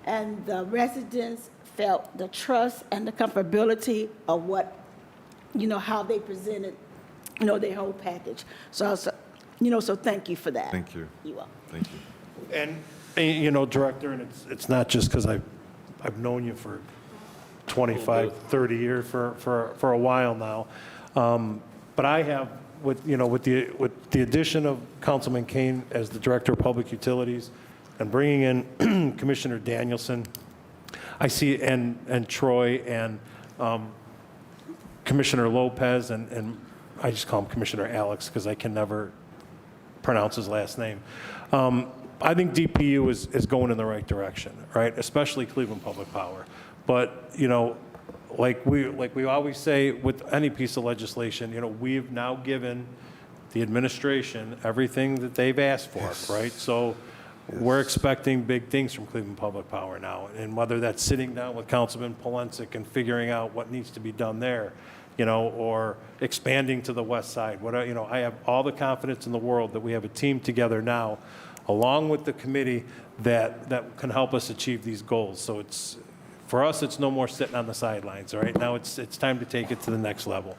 and the residents felt the trust and the comfortability of what, you know, how they presented, you know, their whole package. So, you know, so thank you for that. Thank you. You are. Thank you. And, you know, Director, and it's not just because I've known you for 25, 30 years, for a while now. But I have, with the addition of Councilman Kane as the Director of Public Utilities and bringing in Commissioner Danielson, I see, and Troy and Commissioner Lopez, and I just call him Commissioner Alex because I can never pronounce his last name. I think DPU is going in the right direction, right? Especially Cleveland Public Power. But, you know, like we always say with any piece of legislation, you know, we've now given the administration everything that they've asked for, right? So we're expecting big things from Cleveland Public Power now, and whether that's sitting down with Councilman Polensek and figuring out what needs to be done there, you know, or expanding to the west side. You know, I have all the confidence in the world that we have a team together now, along with the committee, that can help us achieve these goals. So it's, for us, it's no more sitting on the sidelines, all right? Now it's time to take it to the next level.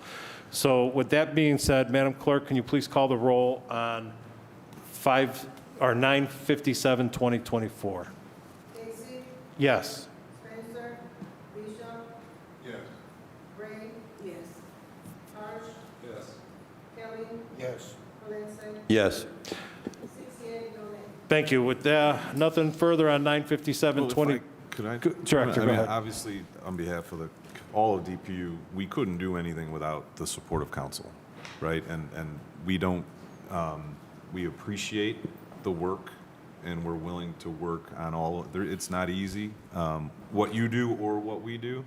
So with that being said, Madam Clerk, can you please call the roll on 9/57/2024? Casey, Yes. Spencer, Bishop, Yes. Gray. Yes. Harsh, Yes. Kelly, Yes. Valencia, Yes. 68, no nay. Thank you. With nothing further on 9/57/20. Could I? Director, I go mean, ahead. obviously, on behalf of all of DPU, we couldn't do anything without the support of council, right? And we don't, we appreciate the work, and we're willing to work on all, it's not easy, what you do or what we do,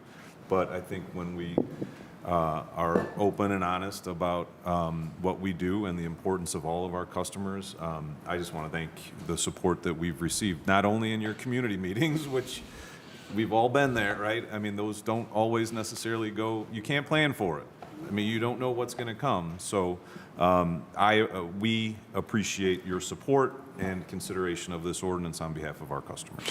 but I think when we are open and honest about what we do and the importance of all of our customers, I just want to thank the support that we've received, not only in your community meetings, which we've all been there, right? I mean, those don't always necessarily go, you can't plan for it. I mean, you don't know what's going to come. So we appreciate your support and consideration of this ordinance on behalf of our customers.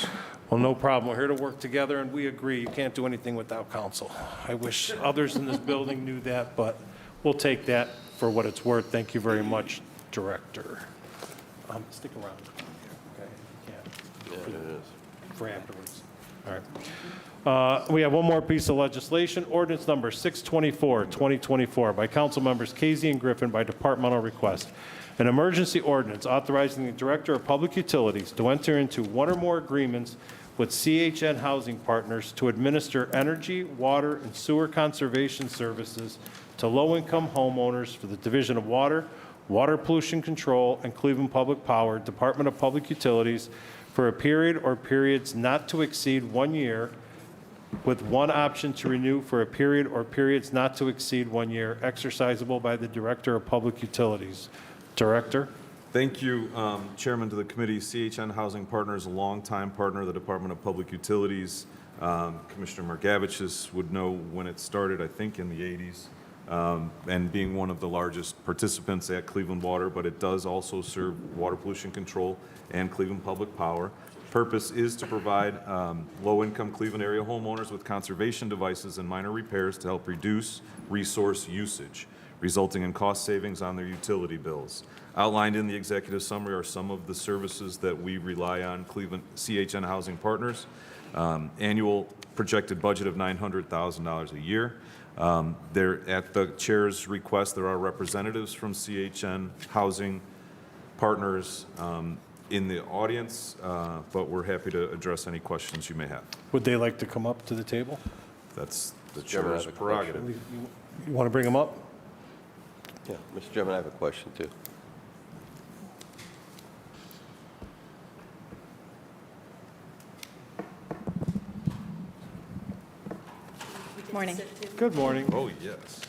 Well, no problem. We're here to work together, and we agree you can't do anything without council. I wish others in this building knew that, but we'll take that for what it's worth. Thank you very much, Director. Stick around. Okay? Yeah. For afterwards. All right. We have one more piece of legislation, ordinance number 624, 2024, by council members Casey and Griffin by departmental request. An emergency ordinance authorizing the Director of Public Utilities to enter into one or more agreements with CHN Housing Partners to administer energy, water, and sewer conservation services to low-income homeowners for the Division of Water, Water Pollution Control, and Cleveland Public Power, Department of Public Utilities, for a period or periods not to exceed 1 year, with one option to renew for a period or periods not to exceed 1 year, exercisable by the Director of Public Utilities. Director? Thank you, Chairman, to the committee. CHN Housing Partners, a longtime partner of the Department of Public Utilities. Commissioner Margavich would know when it started, I think in the 80s, and being one of the largest participants at Cleveland Water, but it does also serve water pollution control and Cleveland Public Power. Purpose is to provide low-income Cleveland area homeowners with conservation devices and minor repairs to help reduce resource usage, resulting in cost savings on their utility bills. Outlined in the executive summary are some of the services that we rely on Cleveland CHN Housing Partners. Annual projected budget of $900,000 a year. There, at the chair's request, there are representatives from CHN Housing Partners in the audience, but we're happy to address any questions you may have. Would they like to come up to the table? That's the Chairman, I chair's have a prerogative. You want to bring them up? Yeah, Mr. Chairman, I have a question, too. Morning. Good morning. Oh, yes.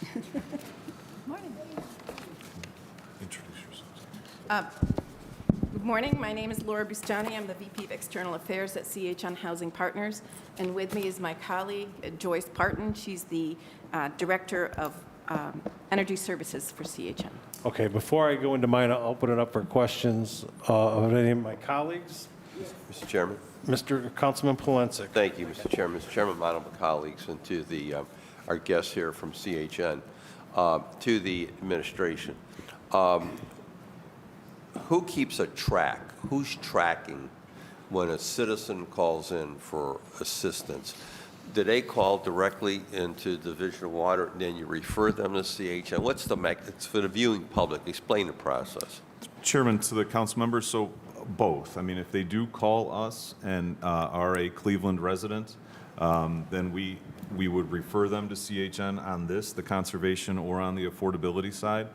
Morning. Introduce yourselves. Good morning. My name is Laura Bustani. I'm the VP of External Affairs at CHN Housing Partners. And with me is my colleague, Joyce Parton. She's the Director of Energy Services for CHN. Okay, before I go into mine, I'll open it up for questions of any of my colleagues. Mr. Chairman. Mr. Councilman Polensek. Thank you, Mr. Chairman. Mr. Chairman, my honorable colleagues, and to the our guests here from CHN, to the administration. Who keeps a track? Who's tracking when a citizen calls in for assistance? Do they call directly into Division of Water, and then you refer them to CHN? What's the it's for the viewing public? Explain the process. Chairman, to the council members, so both. I mean, if they do call us and are a Cleveland resident, then we would refer them to CHN on this, the conservation or on the affordability side.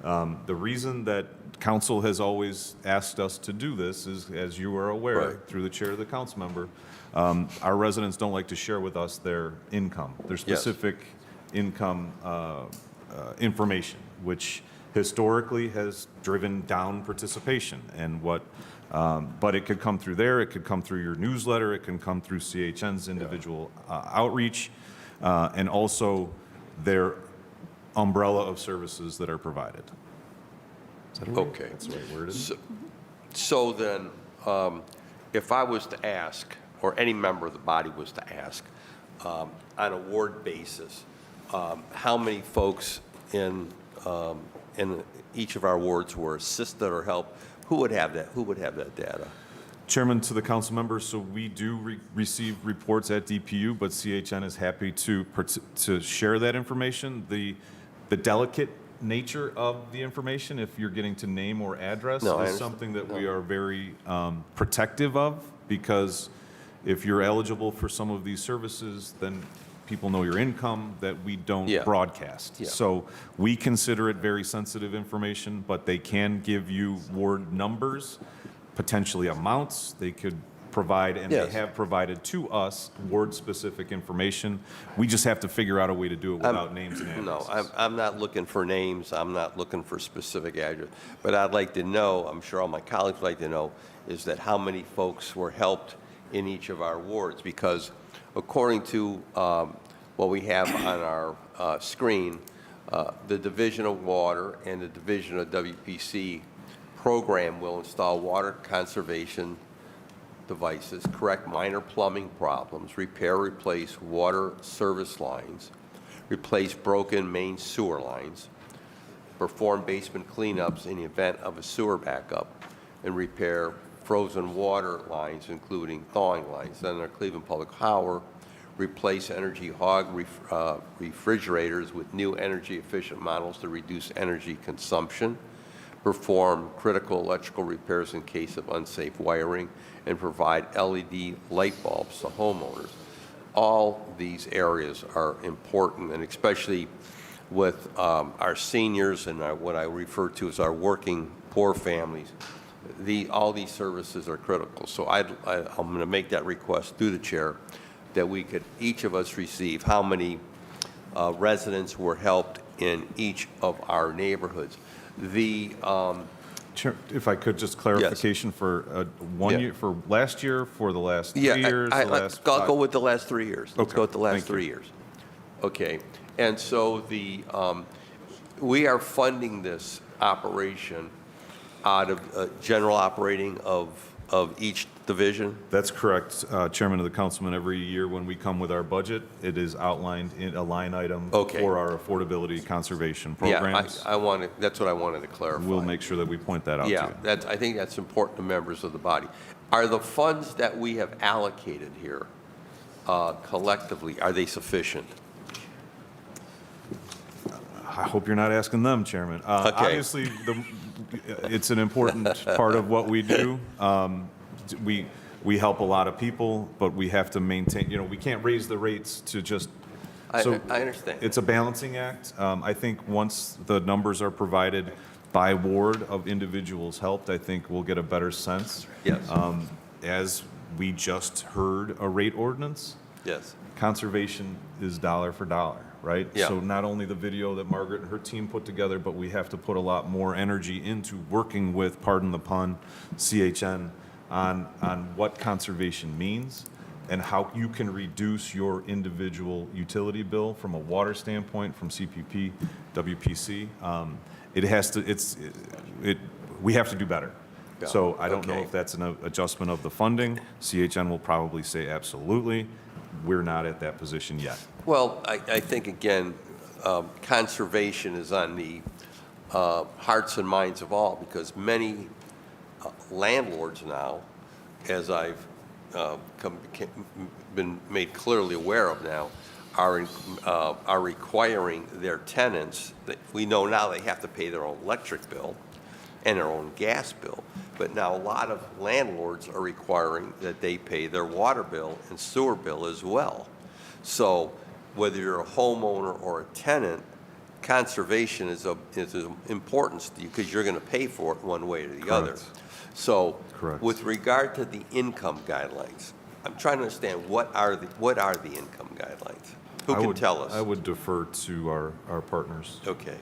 The reason that council has always asked us to do this is, as you are aware, Right. through the chair of the council member, our residents don't like to share with us their income, their specific income information, which historically has driven down participation. And but it could come through there, it could come through your newsletter, it can come through CHN's individual outreach, and also their umbrella of services that are provided. Is that right? Okay. That's the right word, isn't it? So then, if I was to ask, or any member of the body was to ask, on a ward basis, how many folks in each of our wards were assisted or helped, who would have that? Who would have that data? Chairman, to the council members, so we do receive reports at DPU, but CHN is happy to share that information. The delicate nature of the information, if you're getting to name or address, No, I is understand. something that we are very protective of, because if you're eligible for some of these services, then people know your income that we don't Yeah. broadcast. Yeah. So we consider it very sensitive information, but they can give you ward numbers, potentially amounts. They could provide, and they Yes. have provided to us ward-specific information. We just have to figure out a way to do it without names and No, addresses. I'm not looking for names, I'm not looking for specific address. But I'd like to know, I'm sure all my colleagues would like to know, is that how many folks were helped in each of our wards? Because according to what we have on our screen, the Division of Water and the Division of WPC program will install water conservation devices, correct minor plumbing problems, repair, replace water service lines, replace broken main sewer lines, perform basement cleanups in the event of a sewer backup, and repair frozen water lines, including thawing lines. Then our Cleveland Public Power, replace Energy Hog refrigerators with new energy-efficient models to reduce energy consumption, perform critical electrical repairs in case of unsafe wiring, and provide LED light bulbs to homeowners. All these areas are important, and especially with our seniors and what I refer to as our working poor families, all these services are critical. So I'm going to make that request through the chair that we could, each of us receive how many residents were helped in each of our neighborhoods. Chair, if I could, just clarification for 1 Yeah. year, for last year, for the last 3 years, the last I'll five? go with the last 3 years. Let's Okay, go with the last thank you. 3 years. Okay, and so we are funding this operation out of general operating of each division? That's correct, Chairman of the Councilman. Every year when we come with our budget, it is outlined in a line item Okay. for our affordability conservation Yeah, programs. that's what I wanted to clarify. We'll make sure that we point that out to you. Yeah, I think that's important to members of the body. Are the funds that we have allocated here collectively, are they sufficient? I hope you're not asking them, Chairman. Okay. Obviously, it's an important part of what we do. We help a lot of people, but we have to maintain, we can't raise the rates to just. I So understand. It's a balancing act. I think once the numbers are provided by ward of individuals helped, I think we'll get a better sense. Yes. As we just heard a rate ordinance, Yes. conservation is dollar for dollar, right? Yeah. So not only the video that Margaret and her team put together, but we have to put a lot more energy into working with, pardon the pun, CHN on what conservation means and how you can reduce your individual utility bill from a water standpoint, from CPP, WPC. We have to do better. Yeah. So I don't know Okay. if that's an adjustment of the funding. CHN will probably say absolutely. We're not at that position yet. Well, I think, again, conservation is on the hearts and minds of all, because many landlords now, as I've been made clearly aware of now, are requiring their tenants, that we know now they have to pay their own electric bill and their own gas bill, but now a lot of landlords are requiring that they pay their water bill and sewer bill as well. So whether you're a homeowner or a tenant, conservation is of importance to you because you're going to pay for it one way or the other. Correct. So Correct. with regard to the income guidelines, I'm trying to understand what are the income guidelines? Who can tell us? I would defer to our partners. Okay.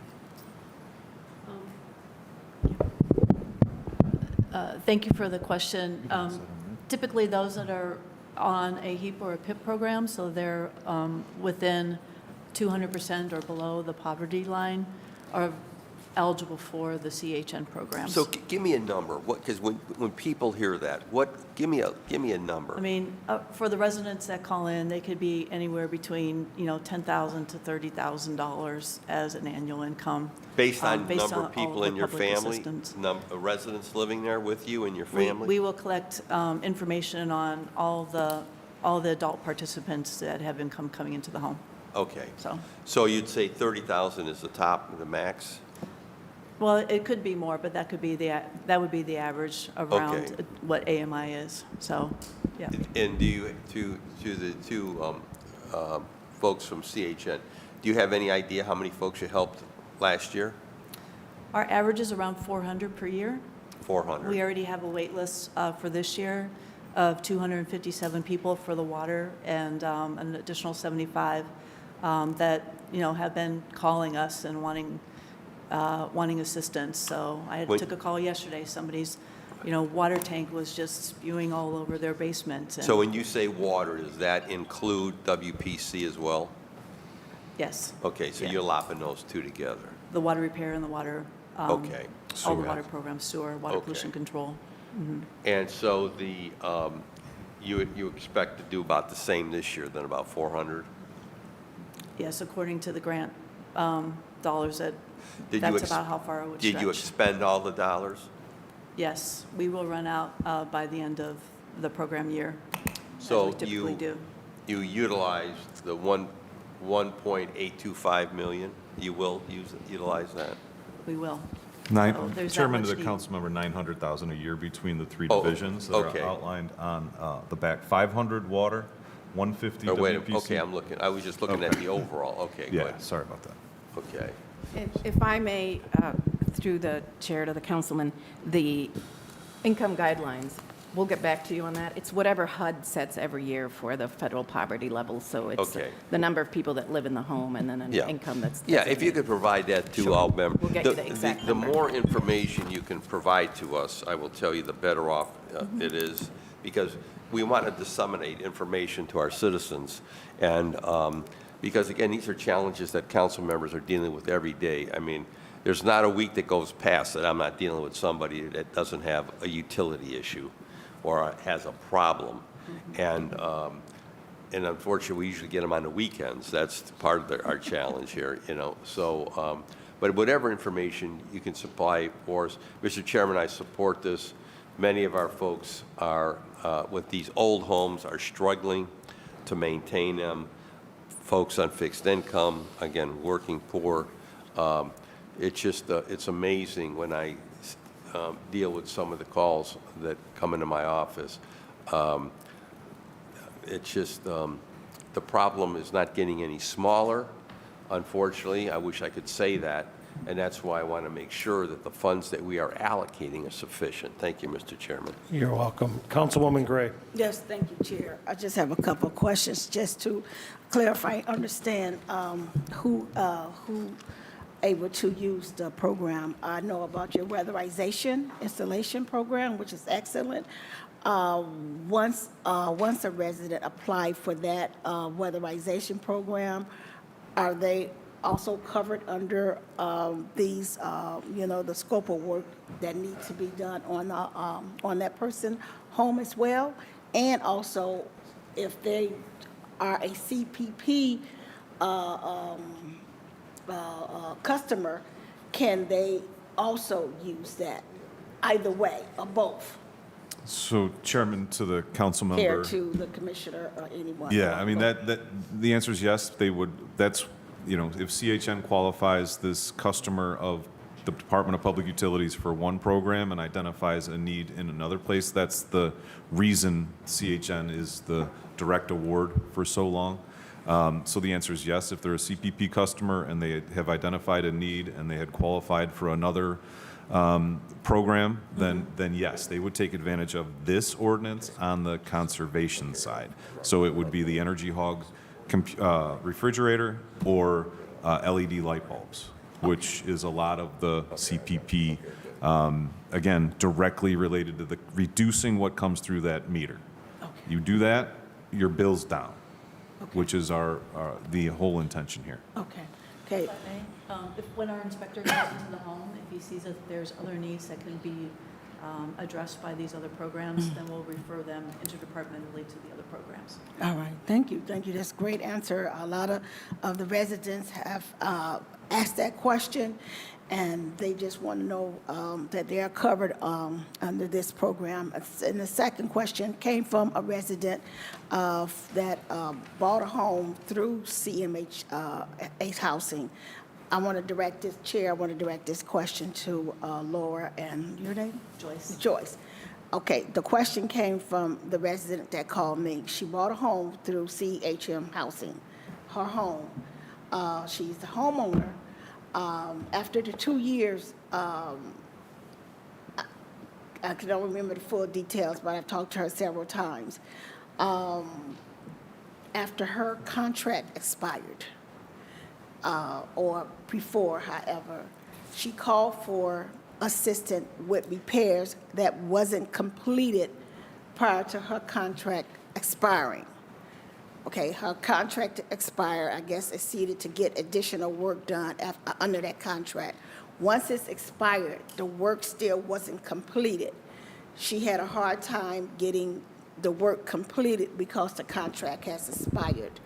Thank you for the question. Typically, those that are on a HEAP or a PIP program, so they're within 200% or below the poverty line, are eligible for the CHN programs. So give me a number, because when people hear that, give me a number. I mean, for the residents that call in, they could be anywhere between, $10,000 to $30,000 as an annual income. Based on based number on of people all the in your public family, assistance. residents living there with you and your We family? will collect information on all the adult participants that have income coming into the home, Okay. so. So you'd say 30,000 is the top, the max? Well, it could be more, but that would be the average around Okay. what AMI is, so, yeah. And do you, to the two folks from CHN, do you have any idea how many folks you helped last year? Our average is around 400 per year. 400? We already have a wait list for this year. of 257 people for the water and an additional 75 that, have been calling us and wanting assistance. So I Wait. took a call yesterday. Somebody's, water tank was just spewing all over their basement. And So when you say water, does that include WPC as well? yes, Okay, so Yeah. you're lopping those two together. the water repair and the water, Okay. all the water programs, sewer, water Okay. pollution control. And so you expect to do about the same this year, then about 400? Yes, according to the grant dollars, Did you that's ex- about how far it would Did you stretch. expend all the dollars? Yes, we will run out by the end of the program year, as So we typically do. You utilized the 1.825 million? You will utilize that? We will. Nine, So there's that Chairman to much the need. council member, 900,000 a year between the three Oh, divisions that okay. are outlined on the back. 500 water, 150 Or wait, WPC. okay, I was just looking at the overall, okay, Yeah, good, sorry about that. okay. If I may, through the chair to the councilman, the income guidelines, we'll get back to you on that. It's whatever HUD sets every year for the federal poverty level, so it's Okay. the number of people that live in the home and then an Yeah. income that's Yeah, if you designated. could provide that to Sure. all members. We'll get you the exact number. The more information you can provide to us, I will tell you, the better off it is, because we want to disseminate information to our citizens. And because, again, these are challenges that council members are dealing with every day. I mean, there's not a week that goes past that I'm not dealing with somebody that doesn't have a utility issue or has a problem. And unfortunately, we usually get them on the weekends. That's part of our challenge here, So, but whatever information you can supply for us, Mr. Chairman, I support this. Many of our folks are, with these old homes, are struggling to maintain them. Folks on fixed income, again, working poor. It's just, it's amazing when I deal with some of the calls that come into my office. It's just, the problem is not getting any smaller, unfortunately. I wish I could say that, and that's why I want to make sure that the funds that we are allocating are sufficient. Thank you, Mr. Chairman. You're welcome. Councilwoman Gray. Yes, thank you, Chair. I just have a couple of questions just to clarify, understand who able to use the program. I know about your weatherization installation program, which is excellent. Once a resident applied for that weatherization program, are they also covered under these, the scope of work that needs to be done on that person's home as well? And also, if they are a CPP customer, can they also use that? Either way, or both? So Chairman to the council member. Care to the commissioner or anyone? Yeah, I mean, the answer is yes, they would, if CHN qualifies this customer of the Department of Public Utilities for one program and identifies a need in another place, that's the reason CHN is the direct award for so long. So the answer is yes, if they're a CPP customer and they have identified a need and they had qualified for another program, then yes, they would take advantage of this ordinance on the conservation side. So it would be the Energy Hog refrigerator or LED light bulbs, which is a lot of the CPP, again, directly related to the reducing what comes through that meter. You do that, your bill's down, which is the whole intention here. Okay. When our inspector goes into the home, if he sees that there's other needs that can be addressed by these other programs, then we'll refer them interdepartmentally to the other programs. All right, thank you, That's a great answer. A lot of the residents have asked that question, and they just want to know that they are covered under this program. And the second question came from a resident that bought a home through CMH Housing. I want to direct this question to Laura, and your name? Joyce. Joyce. Okay, the question came from the resident that called me. She bought a home through CHM Housing, her home. She's the homeowner. After the 2 years, I don't remember the full details, but I've talked to her several times. After her contract expired, or before, however, she called for assistance with repairs that wasn't completed prior to her contract expiring. Okay, her contract expired, I guess acceded to get additional work done under that contract. Once it's expired, the work still wasn't completed. She had a hard time getting the work completed because the contract has expired.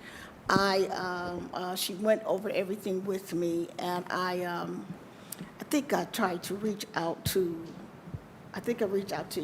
She went over everything with me, and I think I tried to reach out to,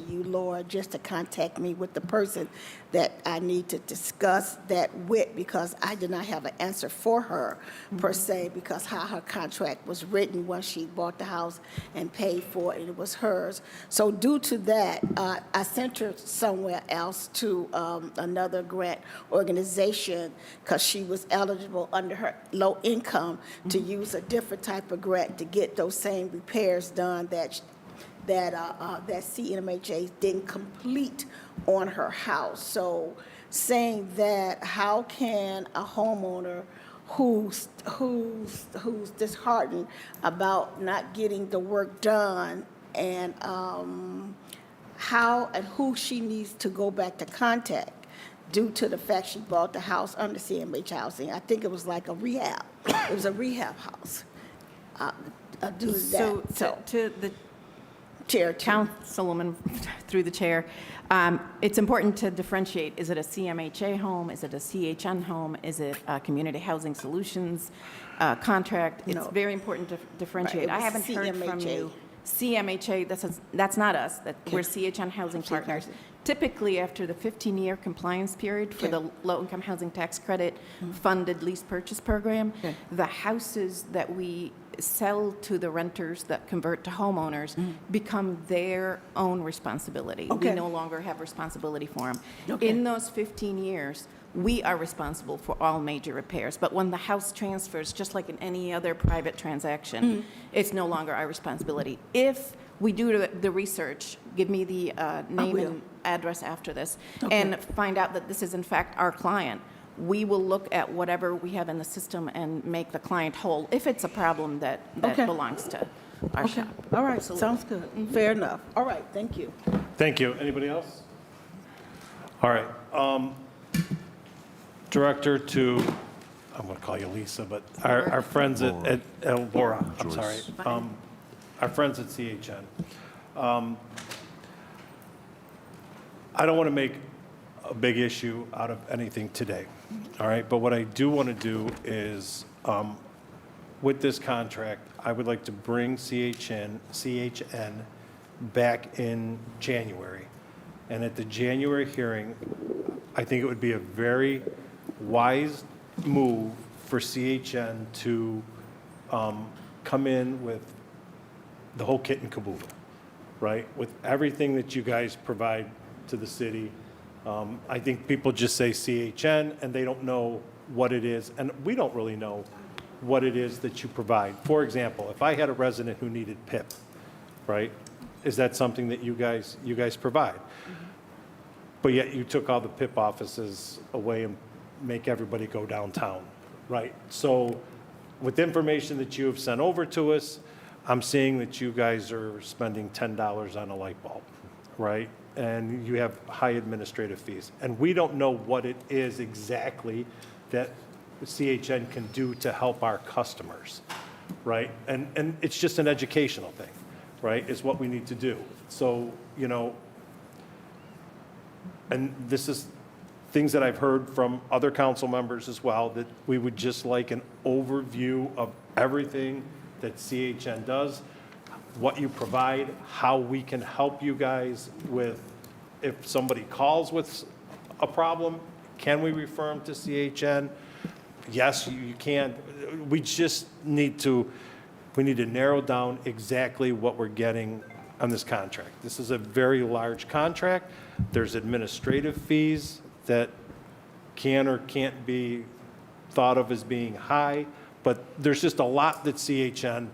you, Laura, just to contact me with the person that I need to discuss that with, because I did not have an answer for her, per se, because how her contract was written once she bought the house and paid for it, and it was hers. So due to that, I sent her somewhere else to another grant organization, because she was eligible under her low income to use a different type of grant to get those same repairs done that CMHA didn't complete on her house. So saying that, how can a homeowner who's disheartened about not getting the work done, and how and who she needs to go back to contact due to the fact she bought the house under CMH Housing? I think it was like a rehab. It was a rehab house. Due to So that. to the Chair, Councilwoman, through the chair, it's important to differentiate. Is it a CMHA home? Is it a CHN home? Is it a Community Housing Solutions contract? It's No. very important to differentiate. Right, it I was haven't heard from CMHA. you. CMHA, that's not us. We're CHN Housing Partners. Typically, after the 15-year compliance period for the low-income housing tax credit funded lease purchase program, the houses that we sell to the renters that convert to homeowners become their own responsibility. We no longer have responsibility for them. In those 15 years, we are responsible for all major repairs. But when the house transfers, just like in any other private transaction, it's no longer our responsibility. If we do the research, give me the name and address after this, and find out that this is in fact our client, we will look at whatever we have in the system and make the client whole, if it's a problem that belongs to our shop. All right, sounds good. Fair enough. All right, thank you. Thank you. Anybody else? All right. Director to, I'm going to call you Lisa, but our friends at Laura, I'm sorry. Our friends at CHN. I don't want to make a big issue out of anything today, all right? But what I do want to do is, with this contract, I would like to bring CHN back in January. And at the January hearing, I think it would be a very wise move for CHN to come in with the whole kit and caboodle, right? With everything that you guys provide to the city. I think people just say CHN and they don't know what it is, and we don't really know what it is that you provide. For example, if I had a resident who needed PIP, right? Is that something that you guys provide? But yet you took all the PIP offices away and make everybody go downtown, right? So with information that you have sent over to us, I'm seeing that you guys are spending $10 on a light bulb, right? And you have high administrative fees. And we don't know what it is exactly that CHN can do to help our customers, right? And it's just an educational thing, right, is what we need to do. So, you know, and this is things that I've heard from other council members as well, that we would just like an overview of everything that CHN does, what you provide, how we can help you guys with, if somebody calls with a problem, can we refer them to CHN? Yes, you can. We just need to narrow down exactly what we're getting on this contract. This is a very large contract. There's administrative fees that can or can't be thought of as being high, but there's just a lot that CHN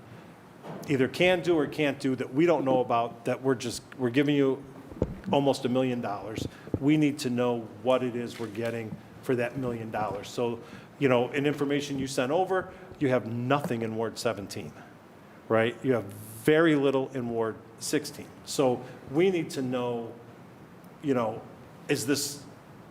either can do or can't do that we don't know about, that we're giving you almost $1 million. We need to know what it is we're getting for that $1 million. So, in information you sent over, you have nothing in Ward 17, right? You have very little in Ward 16. So we need to know, is this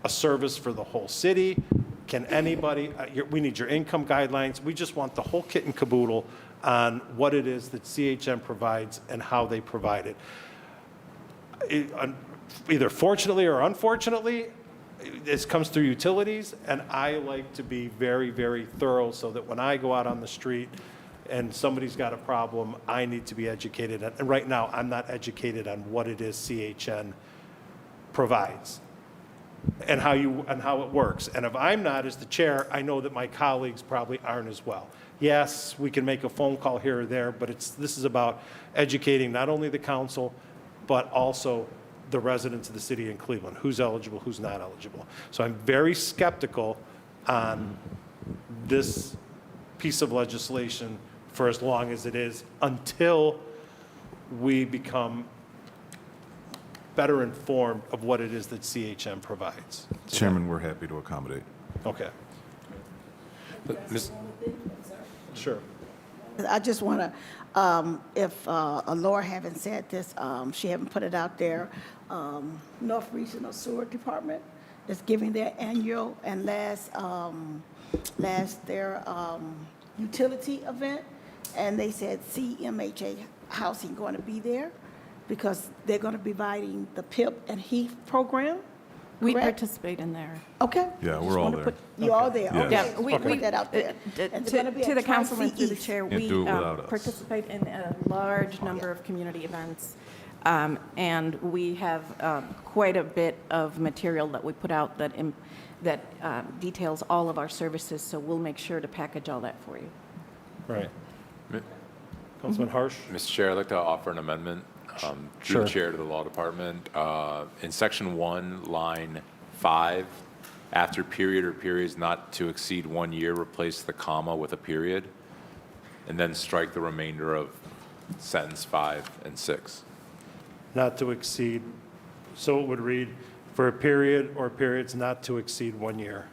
a service for the whole city? Can anybody, we need your income guidelines. We just want the whole kit and caboodle on what it is that CHM provides and how they provide it. Either fortunately or unfortunately, this comes through utilities, and I like to be very, very thorough so that when I go out on the street and somebody's got a problem, I need to be educated. And right now, I'm not educated on what it is CHN provides and how it works. And if I'm not, as the chair, I know that my colleagues probably aren't as well. Yes, we can make a phone call here or there, but this is about educating not only the council, but also the residents of the city in Cleveland, who's eligible, who's not eligible. So I'm very skeptical on this piece of legislation for as long as it is, until we become better informed of what it is that CHM provides. Chairman, we're happy to accommodate. Okay. Sure. I just want to, if Laura haven't said this, she haven't put it out there, North Regional Sewer Department is giving their annual and last their utility event, and they said CMHA Housing going to be there because they're going to be providing the PIP and HEAF program. We correct? participate in there. Okay. Yeah, Just we're all wanna there. put- You're all there, Yeah. okay. Yeah, we- Put that out there. And it's gonna be To at the councilman, Tri-C through the East. chair, Can't we do it without us. participate in a large number of community events, and we have quite a bit of material that we put out that details all of our services, so we'll make sure to package all that for you. Right. Councilman Harsh? Mr. Chair, I'd like to offer an amendment through Sure. the chair to the law department. In section 1, line 5, after period or periods not to exceed 1 year, replace the comma with a period, and then strike the remainder of sentence 5 and 6. Not to exceed, so it would read, for a period or periods not to exceed 1 year,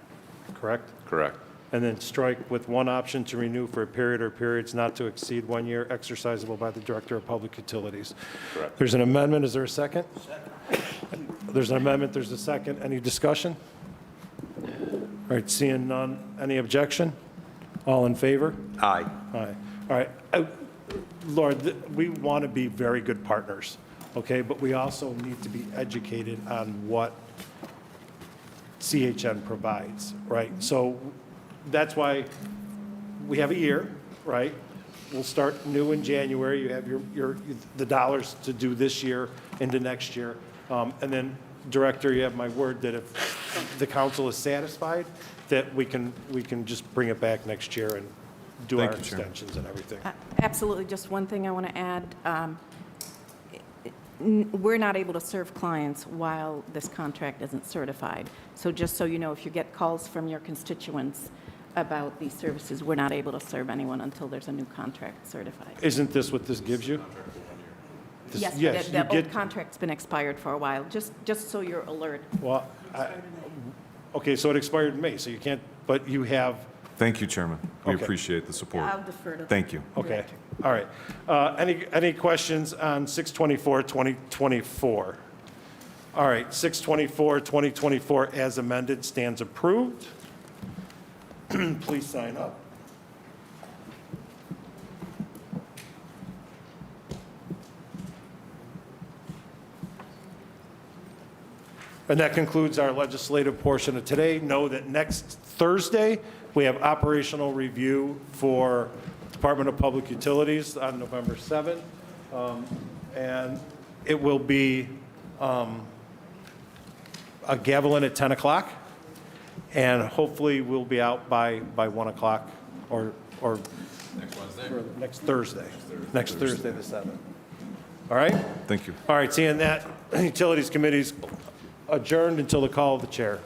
correct? Correct. And then strike with one option to renew for a period or periods not to exceed 1 year, exercisable by the Director of Public Utilities. Correct. There's an amendment, is there a second? There's an amendment, there's a second. Any discussion? All right, seeing none, any objection? All in favor? Aye. Aye. All right. Lord, we want to be very good partners, okay? But we also need to be educated on what CHN provides, right? So that's why we have a year, right? We'll start new in January. You have the dollars to do this year into next year. And then, Director, you have my word that if the council is satisfied, that we can just bring it back next year and do our Thank you, Chairman. extensions and everything. Absolutely. Just one thing I want to add. We're not able to serve clients while this contract isn't certified. So just so you know, if you get calls from your constituents about these services, we're not able to serve anyone until there's a new contract certified. Isn't this what this gives you? This- Yes, you the old get- contract's been expired for a while, just so you're alert. Well, okay, so it expired in May, so you can't, but you have, Thank you, Chairman. We Okay. appreciate the support. I'll defer to. Thank you. okay, all right. Any questions on 6/24/2024? All right, 6/24/2024 as amended stands approved. Please sign up. And that concludes our legislative portion of today. Know that next Thursday, we have operational review for Department of Public Utilities on November 7th. And it will be a gavel in at 10 o'clock. And hopefully, we'll be out by 1 o'clock or next Thursday. Next Thursday, the 7th. All right? Thank you. All right, seeing that, Utilities Committee's adjourned until the call of the chair.